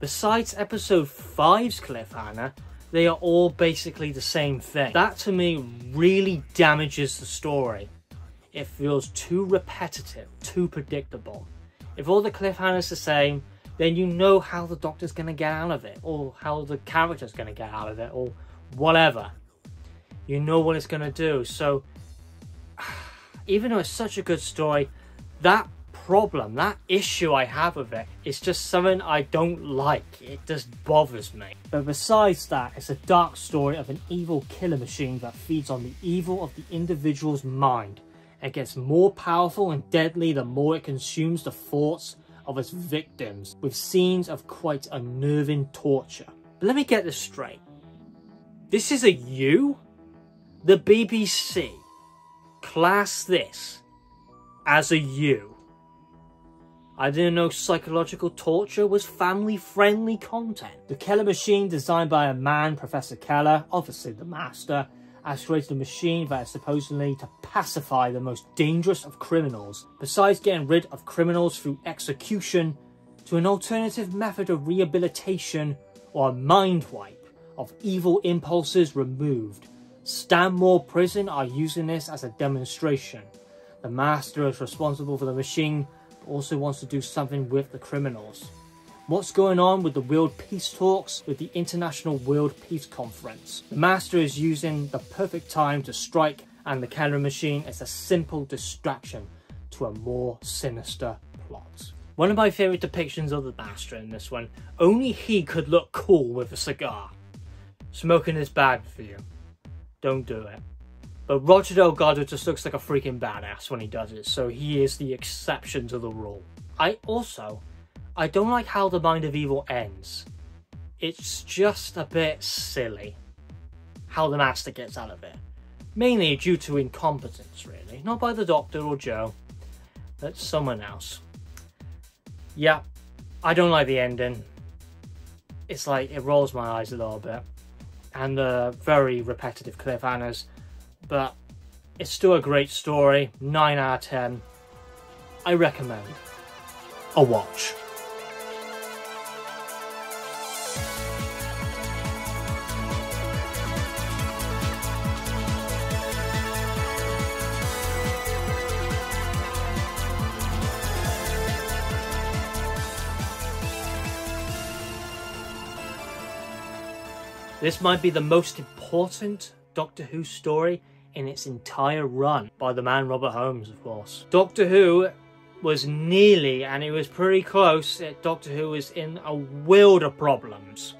A: Besides episode 5's cliffhanger, they are all basically the same thing. That to me really damages the story. It feels too repetitive, too predictable. If all the cliffhangers are the same, then you know how the Doctor's going to get out of it, or how the character's going to get out of it, or whatever. You know what it's going to do. So, even though it's such a good story, that problem, that issue I have with it, is just something I don't like. It just bothers me. But besides that, it's a dark story of an evil killer machine that feeds on the evil of the individual's mind. It gets more powerful and deadly the more it consumes the thoughts of its victims, with scenes of quite unnerving torture. But let me get this straight. This is a U? The BBC class this as a U. I didn't know psychological torture was family-friendly content. The Keller machine, designed by a man, Professor Keller, obviously the master, has created a machine that is supposedly to pacify the most dangerous of criminals. Besides getting rid of criminals through execution, to an alternative method of rehabilitation or a mind wipe of evil impulses removed. Stanmore Prison are using this as a demonstration. The master is responsible for the machine, but also wants to do something with the criminals. What's going on with the World Peace Talks with the International World Peace Conference? The Master is using the perfect time to strike, and the Keller machine is a simple distraction to a more sinister plot. One of my favourite depictions of the Master in this one, only he could look cool with a cigar. Smoking is bad for you. Don't do it. But Roger Delgado just looks like a freaking badass when he does it, so he is the exception to the rule. I don't like how the Mind of Evil ends. It's just a bit silly how the Master gets out of it. Mainly due to incompetence, really. Not by the Doctor or Joe, but someone else. Yeah, I don't like the ending. It's like, it rolls my eyes a little bit. And the very repetitive cliffhangers. But it's still a great story. 9 out of 10. I recommend a watch. This might be the most important Doctor Who story in its entire run, by the man Robert Holmes, of course. Doctor Who was nearly, and it was pretty close, Doctor Who was in a world of problems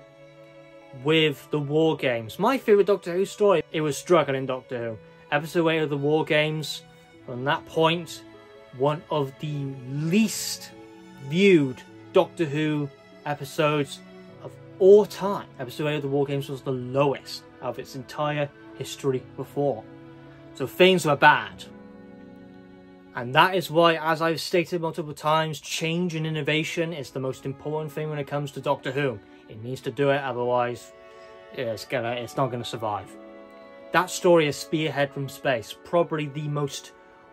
A: with the War Games. My favourite Doctor Who story, it was struggling Doctor Who. Episode 8 of the War Games, from that point, one of the least viewed Doctor Who episodes of all time. Episode 8 of the War Games was the lowest of its entire history before. So things were bad. And that is why, as I've stated multiple times, change and innovation is the most important thing when it comes to Doctor Who. It needs to do it, otherwise it's not gonna survive. That story is Spearhead from Space, probably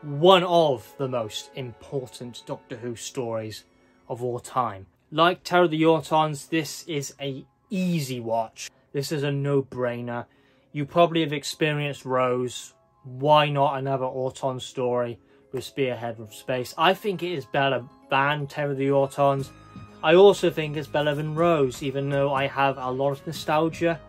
A: one of the most important Doctor Who stories of all time. Like Terror of the Autons, this is a easy watch. This is a no-brainer. You probably have experienced Rose. Why not another Auton story with Spearhead from Space? I think it is better than Terror of the Autons. I also think it's better than Rose, even though I have a lot of nostalgia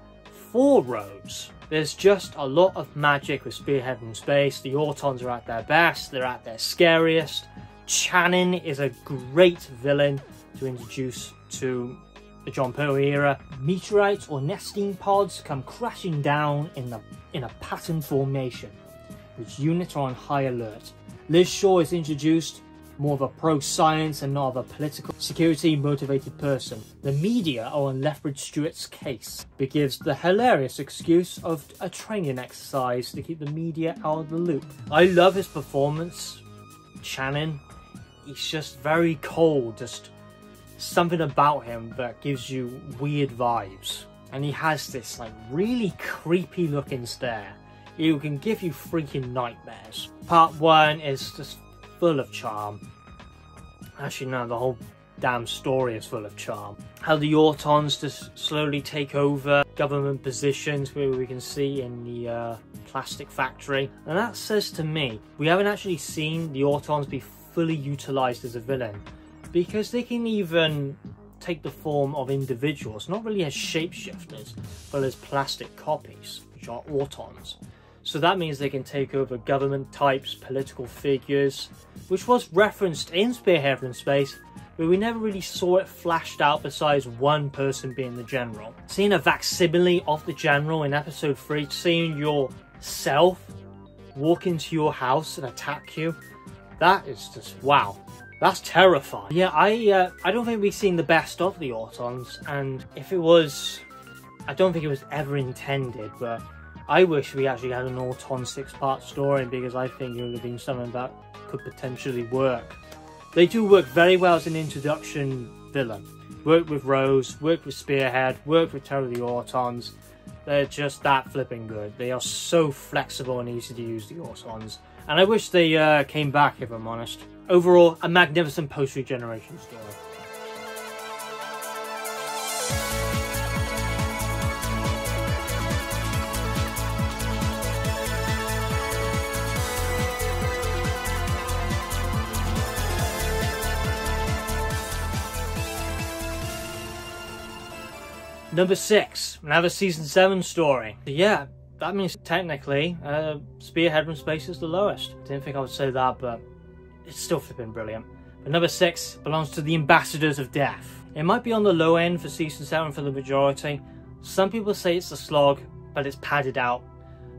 A: for Rose. There's just a lot of magic with Spearhead from Space. The Autons are at their best, they're at their scariest. Channing is a great villain to introduce to the Jon Pertwee era. Meteorites or nesting pods come crashing down in a pattern formation, which units are on high alert. Liz Shaw is introduced, more of a pro-science and not of a political security motivated person. The media are on Lethbridge Stewart's case, but gives the hilarious excuse of a training exercise to keep the media out of the loop. I love his performance, Channing. He's just very cold, just something about him that gives you weird vibes. And he has this like really creepy looking stare. It can give you freaking nightmares. Part 1 is just full of charm. Actually, no, the whole damn story is full of charm. How the Autons just slowly take over government positions, where we can see in the plastic factory. And that says to me, we haven't actually seen the Autons be fully utilized as a villain, because they can even take the form of individuals, not really as shapeshifters, but as plastic copies, which are Autons. So that means they can take over government types, political figures, which was referenced in Spearhead from Space, but we never really saw it flashed out besides one person being the general. Seeing a facsimile of the general in episode 3, seeing yourself walk into your house and attack you, that is just wow. That's terrifying. Yeah, I don't think we've seen the best of the Autons, and if it was, I don't think it was ever intended, but I wish we actually had an Auton 6-part story, because I think it would have been something that could potentially work. They do work very well as an introduction villain. Work with Rose, work with Spearhead, work with Terror of the Autons. They're just that flipping good. They are so flexible and easy to use, the Autons. And I wish they came back, if I'm honest. Overall, a magnificent post-regeneration story. Number 6, another season 7 story. So yeah, that means technically Spearhead from Space is the lowest. Didn't think I would say that, but it's still flipping brilliant. But number 6 belongs to the Ambassadors of Death. It might be on the low end for season 7 for the majority. Some people say it's a slog, but it's padded out.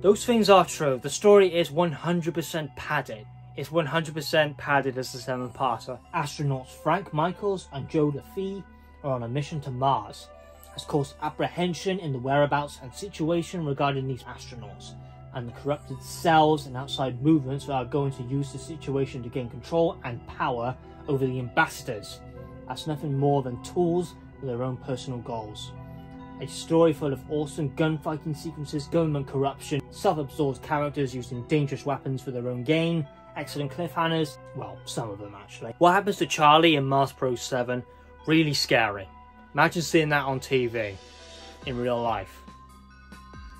A: Those things are true. The story is 100% padded. It's 100% padded as the 7-parter. Astronauts Frank Michaels and Joe LaFee are on a mission to Mars. Has caused apprehension in the whereabouts and situation regarding these astronauts, and the corrupted cells and outside movements that are going to use the situation to gain control and power over the ambassadors. That's nothing more than tools for their own personal goals. A story full of awesome gunfighting sequences, government corruption, self-absorbed characters using dangerous weapons for their own gain, excellent cliffhangers, well, some of them actually. What happens to Charlie in Mars Pro 7? Really scary. Imagine seeing that on TV, in real life.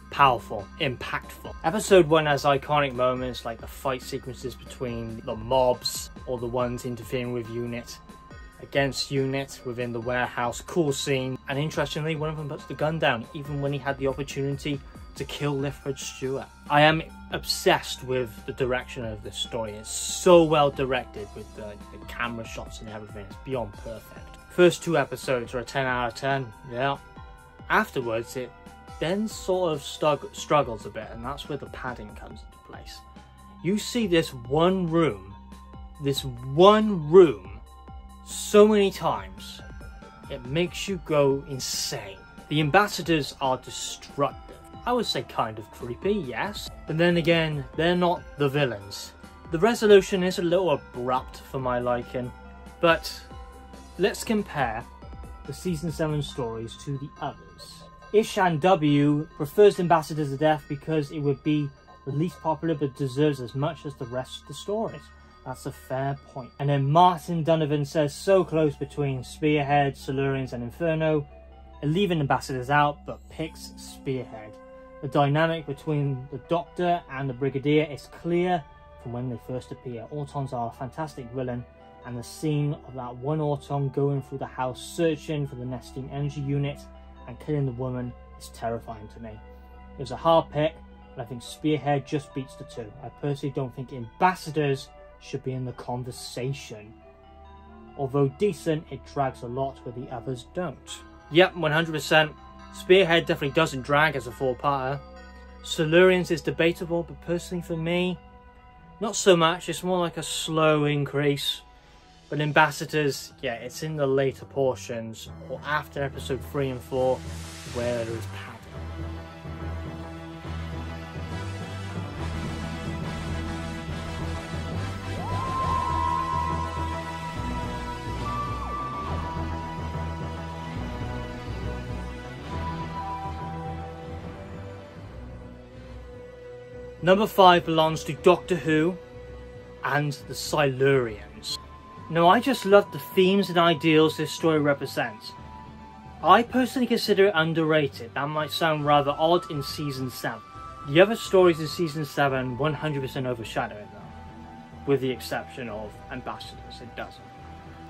A: Powerful, impactful. Episode 1 has iconic moments like the fight sequences between the mobs, or the ones interfering with Unit, against Unit within the warehouse. Cool scene. And interestingly, one of them puts the gun down, even when he had the opportunity to kill Lithbridge Stewart. I am obsessed with the direction of this story. It's so well directed with the camera shots and everything. It's beyond perfect. First 2 episodes are a 10 out of 10, yeah. Afterwards, it then sort of struggles a bit, and that's where the padding comes into place. You see this one room so many times, it makes you go insane. The ambassadors are destructive. I would say kind of creepy, yes, but then again, they're not the villains. The resolution is a little abrupt for my liking, but let's compare the season 7 stories to the others. Ishan W prefers Ambassadors of Death because it would be the least popular but deserves as much as the rest of the stories. That's a fair point. And then Martin Donovan says so close between Spearhead, Silurians and Inferno, leaving Ambassadors out but picks Spearhead. The dynamic between the Doctor and the Brigadier is clear from when they first appear. Autons are a fantastic villain, and the scene of that one Auton going through the house searching for the nesting energy unit and killing the woman is terrifying to me. It was a hard pick, but I think Spearhead just beats the 2. I personally don't think Ambassadors should be in the conversation. Although decent, it drags a lot where the others don't. Yep, 100%. Spearhead definitely doesn't drag as a 4-parter. Silurians is debatable, but personally for me, not so much. It's more like a slow increase. But Ambassadors, yeah, it's in the later portions, or after episode 3 and 4, where there is padding. Number 5 belongs to Doctor Who, and the Silurians. Now, I just love the themes and ideals this story represents. I personally consider it underrated. That might sound rather odd in Season 7. The other stories in Season 7 100% overshadow it though, with the exception of Ambassadors, it doesn't.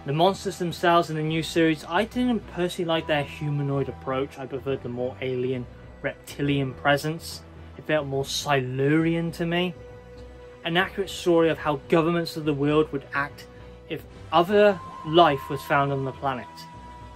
A: The monsters themselves in the new series, I didn't personally like their humanoid approach. I preferred the more alien, reptilian presence. It felt more Silurian to me. An accurate story of how governments of the world would act if other life was found on the planet.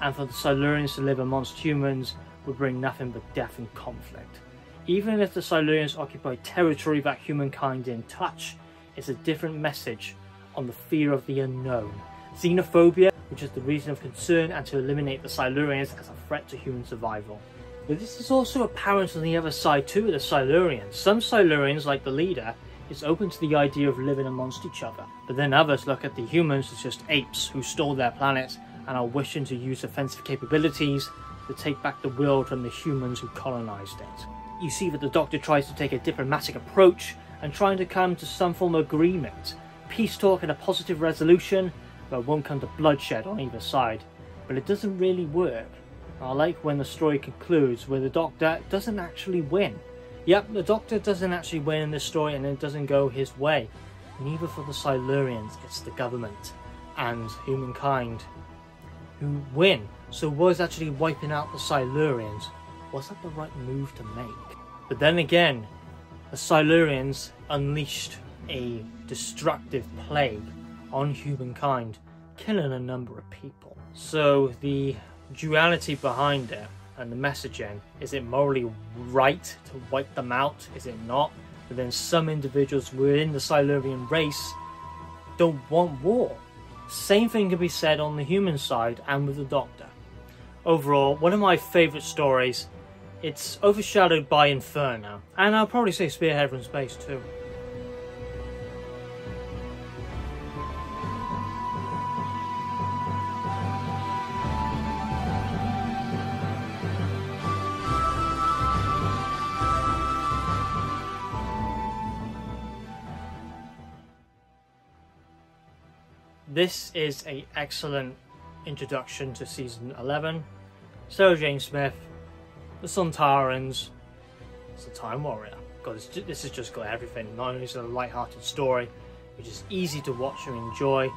A: And for the Silurians to live amongst humans would bring nothing but death and conflict. Even if the Silurians occupy territory that humankind didn't touch, it's a different message on the fear of the unknown. Xenophobia, which is the reason of concern, and to eliminate the Silurians as a threat to human survival. But this is also apparent on the other side too with the Silurians. Some Silurians, like the leader, is open to the idea of living amongst each other. But then others look at the humans as just apes who stole their planet and are wishing to use offensive capabilities to take back the world from the humans who colonized it. You see that the Doctor tries to take a diplomatic approach and trying to come to some form of agreement. Peace talk and a positive resolution, but won't come to bloodshed on either side. But it doesn't really work. I like when the story concludes where the Doctor doesn't actually win. Yep, the Doctor doesn't actually win in this story and it doesn't go his way. Neither for the Silurians, it's the government and humankind who win. So was actually wiping out the Silurians, was that the right move to make? But then again, the Silurians unleashed a destructive plague on humankind, killing a number of people. So the duality behind it and the messaging, is it morally right to wipe them out? Is it not? But then some individuals within the Silurian race don't want war. Same thing can be said on the human side and with the Doctor. Overall, one of my favourite stories. It's overshadowed by Inferno, and I'll probably say Spearhead from Space too. This is an excellent introduction to Season 11. Sarah Jane Smith, the Sontarans, it's the Time Warrior. God, this has just got everything. Not only is it a light-hearted story, which is easy to watch and enjoy,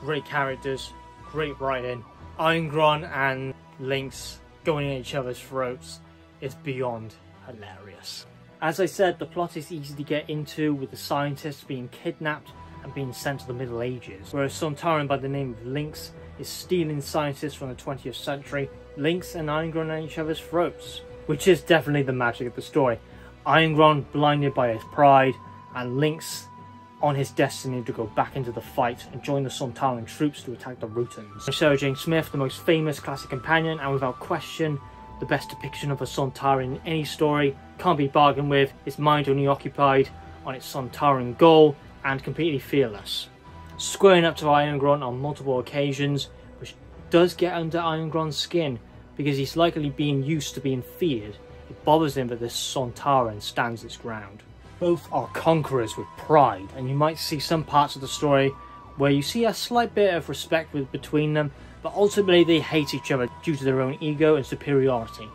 A: great characters, great writing, Irongron and Lynx going at each other's throats is beyond hilarious. As I said, the plot is easy to get into with the scientists being kidnapped and being sent to the Middle Ages, whereas Sontaran by the name of Lynx is stealing scientists from the 20th century. Lynx and Irongron at each other's throats, which is definitely the magic of the story. Irongron blinded by his pride, and Lynx on his destiny to go back into the fight and join the Sontaran troops to attack the Rutans. Sarah Jane Smith, the most famous classic companion, and without question the best depiction of a Sontaran in any story, can't be bargained with. Its mind only occupied on its Sontaran goal and completely fearless. Squaring up to Irongron on multiple occasions, which does get under Irongron's skin because he's likely being used to being feared. It bothers him that this Sontaran stands its ground. Both are conquerors with pride, and you might see some parts of the story where you see a slight bit of respect between them, but ultimately they hate each other due to their own ego and superiority.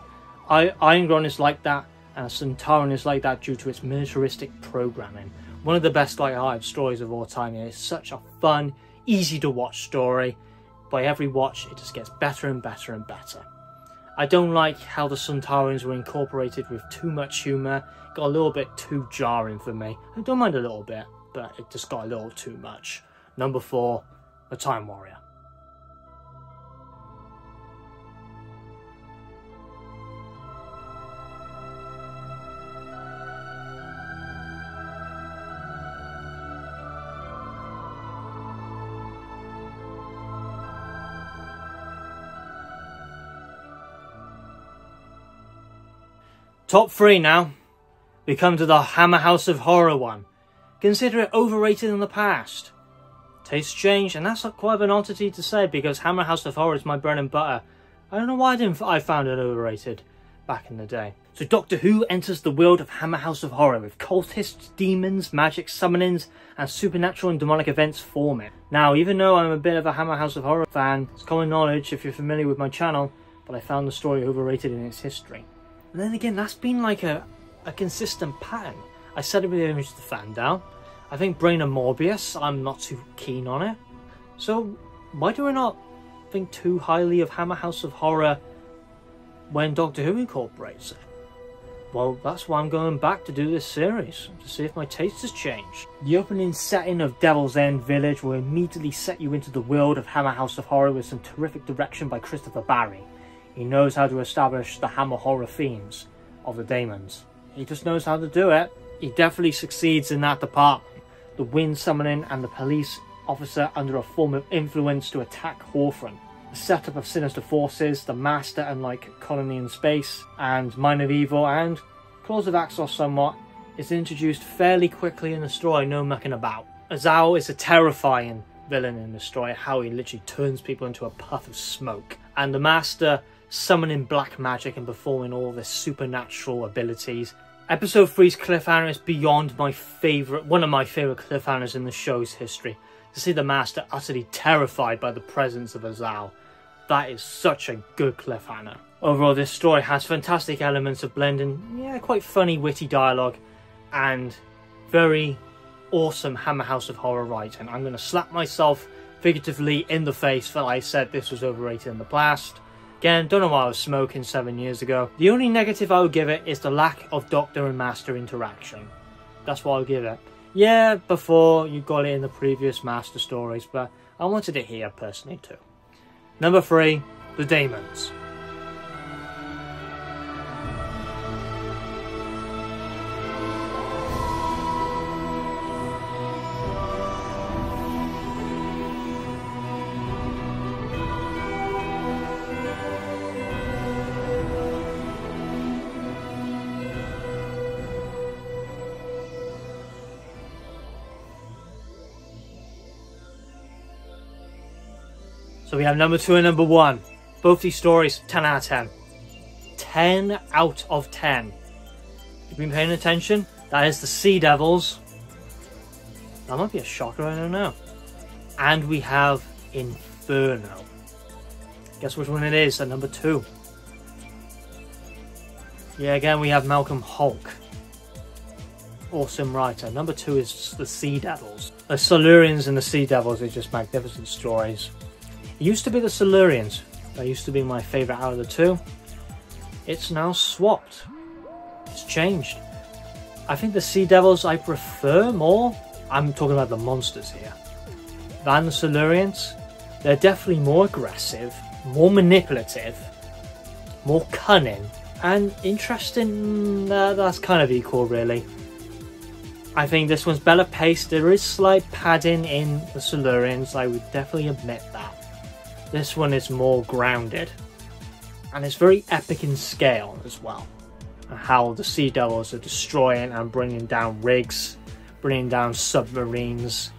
A: Irongron is like that, and Sontaran is like that due to its militaristic programming. One of the best light-hearted stories of all time, and it's such a fun, easy to watch story. By every watch, it just gets better and better and better. I don't like how the Sontarans were incorporated with too much humour. It got a little bit too jarring for me. I don't mind a little bit, but it just got a little too much. Number 4, The Time Warrior. Top 3 now. We come to the Hammer House of Horror one. Consider it overrated in the past. Tastes change, and that's quite of an oddity to say because Hammer House of Horror is my bread and butter. I don't know why I found it overrated. back in the day. So Doctor Who enters the world of Hammer House of Horror with cultists, demons, magic summonings and supernatural and demonic events forming. Now, even though I'm a bit of a Hammer House of Horror fan, it's common knowledge if you're familiar with my channel, but I found the story overrated in its history. And then again, that's been like a consistent pattern. I said it with the Image of the Fan down. I think Brain of Morbius, I'm not too keen on it. So why do I not think too highly of Hammer House of Horror when Doctor Who incorporates it? Well, that's why I'm going back to do this series, to see if my taste has changed. The opening setting of Devil's End Village will immediately set you into the world of Hammer House of Horror with some terrific direction by Christopher Barry. He knows how to establish the Hammer horror themes of the demons. He just knows how to do it. He definitely succeeds in that department. The wind summoning and the police officer under a form of influence to attack Hawthorne. The setup of sinister forces, the Master and like Colony in Space, and Mind of Evil and Claws of Axos somewhat, is introduced fairly quickly in the story, no mucking about. Azal is a terrifying villain in the story, how he literally turns people into a puff of smoke. And the Master summoning black magic and performing all this supernatural abilities. Episode 3's cliffhanger is beyond my favourite, one of my favourite cliffhangers in the show's history. To see the Master utterly terrified by the presence of Azal. That is such a good cliffhanger. Overall, this story has fantastic elements of blending, quite funny, witty dialogue, and very awesome Hammer House of Horror writing. I'm going to slap myself figuratively in the face that I said this was overrated in the past. Again, don't know why I was smoking 7 years ago. The only negative I would give it is the lack of Doctor and Master interaction. That's what I'll give it. Yeah, before you got it in the previous Master stories, but I wanted it here personally too. Number 3, the Demons. So we have number 2 and number 1. Both these stories, 10 out of 10. 10 out of 10. You've been paying attention? That is the Sea Devils. That might be a shocker, I don't know. And we have Inferno. Guess which one it is at number 2? Yeah, again we have Malcolm Hulke. Awesome writer. Number 2 is the Sea Devils. The Silurians and the Sea Devils are just magnificent stories. It used to be the Silurians. That used to be my favourite out of the 2. It's now swapped. It's changed. I think the Sea Devils I prefer more. I'm talking about the monsters here. Than the Silurians. They're definitely more aggressive, more manipulative, more cunning, and interesting. That's kind of equal, really. I think this one's better paced. There is slight padding in the Silurians. I would definitely admit that. This one is more grounded, and it's very epic in scale as well. How the Sea Devils are destroying and bringing down rigs, bringing down submarines.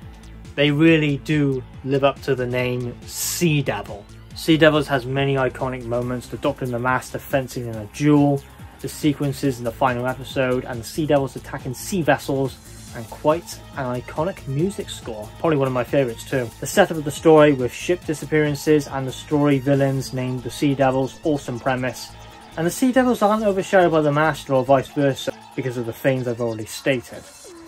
A: They really do live up to the name Sea Devil. Sea Devils has many iconic moments, the Doctor and the Master fencing in a duel, the sequences in the final episode, and the Sea Devils attacking sea vessels, and quite an iconic music score. Probably one of my favourites too. The setup of the story with ship disappearances and the story villains named the Sea Devils, awesome premise. And the Sea Devils aren't overshadowed by the Master or vice versa because of the things I've already stated.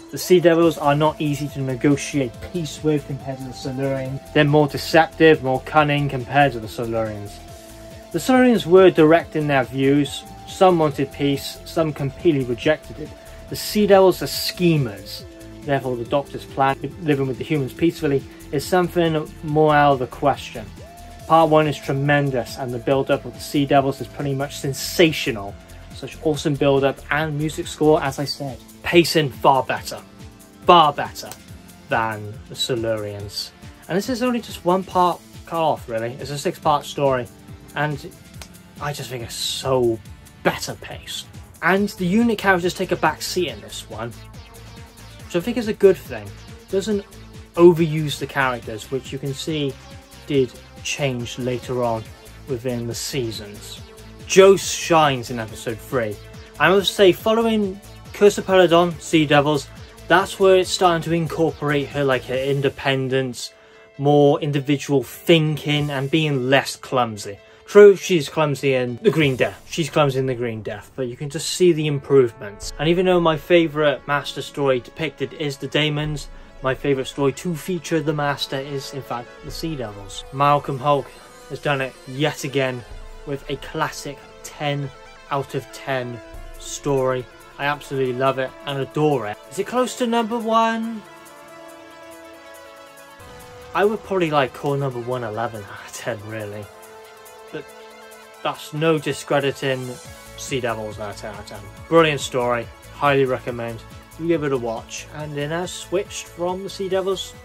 A: The Sea Devils are not easy to negotiate peace with compared to the Silurians. They're more deceptive, more cunning compared to the Silurians. The Silurians were direct in their views. Some wanted peace, some completely rejected it. The Sea Devils are schemers, therefore the Doctor's plan, living with the humans peacefully, is something more out of the question. Part 1 is tremendous, and the build-up of the Sea Devils is pretty much sensational. Such awesome build-up and music score, as I said. Pacing far better than the Silurians. And this is only just one part cut off, really. It's a 6-part story, and I just think it's so better paced. And the unit characters take a back seat in this one, which I think is a good thing. It doesn't overuse the characters, which you can see did change later on within the seasons. Joe shines in episode 3. I must say, following Curse of Peladon, Sea Devils, that's where it's starting to incorporate her, like, her independence, more individual thinking, and being less clumsy. True, she's clumsy in The Green Death. She's clumsy in The Green Death, but you can just see the improvements. And even though my favourite Master story depicted is the Daemons, my favourite story to feature the Master is, in fact, the Sea Devils. Malcolm Hulke has done it yet again with a classic 10 out of 10 story. I absolutely love it and adore it. Is it close to number 1? I would probably like call number 1 11 out of 10, really. But that's no discrediting Sea Devils out of 10. Brilliant story, highly recommend. You give it a watch. And it has switched from the Sea Devils,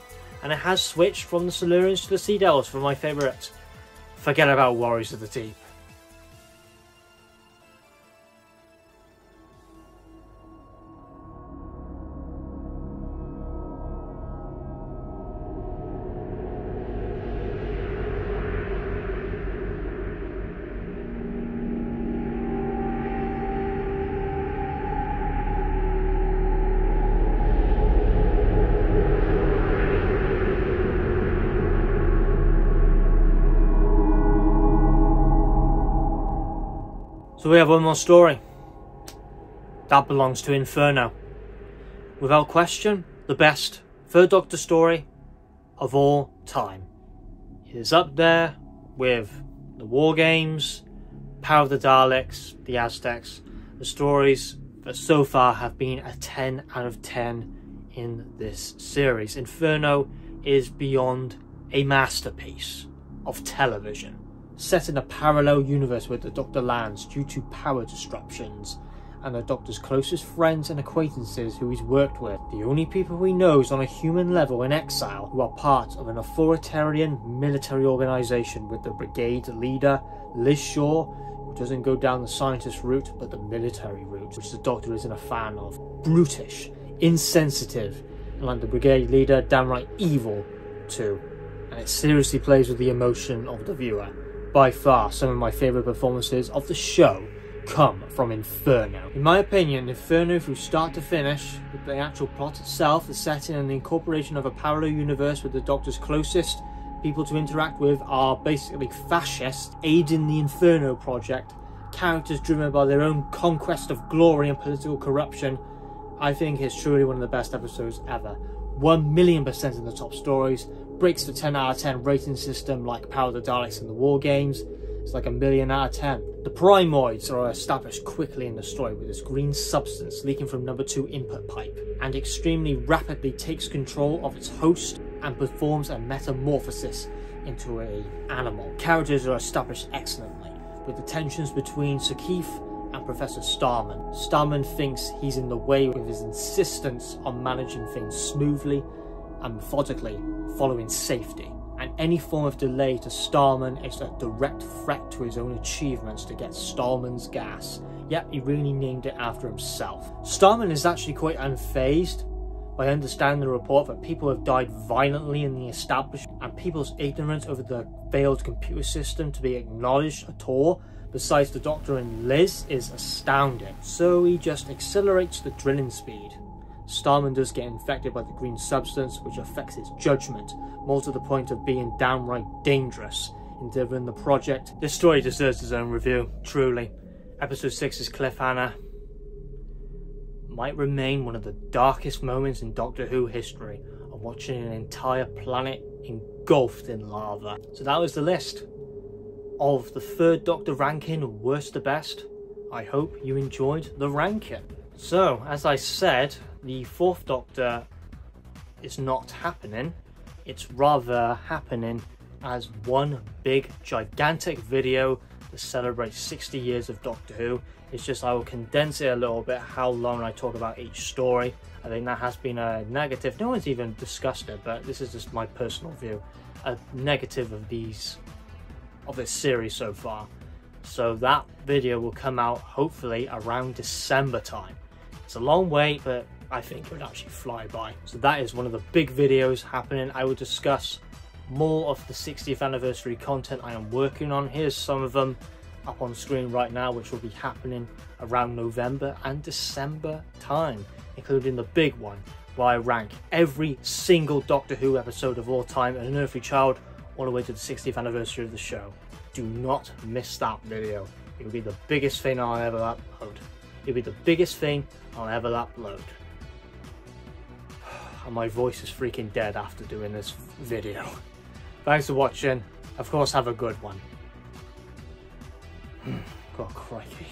A: and it has switched from the Silurians to the Sea Devils for my favourite. Forget about Warriors of the Deep. So we have one more story. That belongs to Inferno. Without question, the best Third Doctor story of all time. It is up there with the War Games, Power of the Daleks, the Aztecs, the stories that so far have been a 10 out of 10 in this series. Inferno is beyond a masterpiece of television. Set in a parallel universe where the Doctor lands due to power disruptions, and the Doctor's closest friends and acquaintances who he's worked with, the only people he knows on a human level in exile, who are part of an authoritarian military organisation with the brigade leader, Liz Shaw, who doesn't go down the scientist route but the military route, which the Doctor isn't a fan of. Brutish, insensitive, and like the brigade leader, downright evil too. And it seriously plays with the emotion of the viewer. By far, some of my favourite performances of the show come from Inferno. In my opinion, Inferno from start to finish, with the actual plot itself, the setting and the incorporation of a parallel universe with the Doctor's closest people to interact with are basically fascists aiding the Inferno project, characters driven by their own conquest of glory and political corruption, I think it's truly one of the best episodes ever. 1,000,000% in the top stories, breaks the 10 out of 10 rating system like Power of the Daleks in the War Games. It's like 1,000,000 out of 10. The Primoids are established quickly in the story with this green substance leaking from number 2 input pipe, and extremely rapidly takes control of its host and performs a metamorphosis into an animal. Characters are established excellently, with the tensions between Sakif and Professor Starman. Starman thinks he's in the way with his insistence on managing things smoothly and methodically, following safety, and any form of delay to Starman is a direct threat to his own achievements to get Starman's gas. Yep, he really named it after himself. Starman is actually quite unfazed by understanding the report that people have died violently in the establishment, and people's ignorance over the failed computer system to be acknowledged at all, besides the Doctor and Liz, is astounding. So he just accelerates the drilling speed. Starman does get infected by the green substance, which affects his judgment, more to the point of being downright dangerous in delivering the project. This story deserves its own review, truly. Episode 6's cliffhanger might remain one of the darkest moments in Doctor Who history, of watching an entire planet engulfed in lava. So that was the list of the Third Doctor ranking, worst to best. I hope you enjoyed the ranking. So, as I said, the Fourth Doctor is not happening. It's rather happening as one big, gigantic video to celebrate 60 years of Doctor Who. It's just I will condense it a little bit, how long I talk about each story. I think that has been a negative. No one's even discussed it, but this is just my personal view. A negative of this series so far. So that video will come out hopefully around December time. It's a long wait, but I think it would actually fly by. So that is one of the big videos happening. I will discuss more of the 60th anniversary content I am working on. Here's some of them. up on screen right now, which will be happening around November and December time, including the big one where I rank every single Doctor Who episode of all time, An Unearthly Child, all the way to the 60th anniversary of the show. Do not miss that video. It will be the biggest thing I'll ever upload. It'll be the biggest thing I'll ever upload. And my voice is freaking dead after doing this video. Thanks for watching. Of course, have a good one. God, crikey.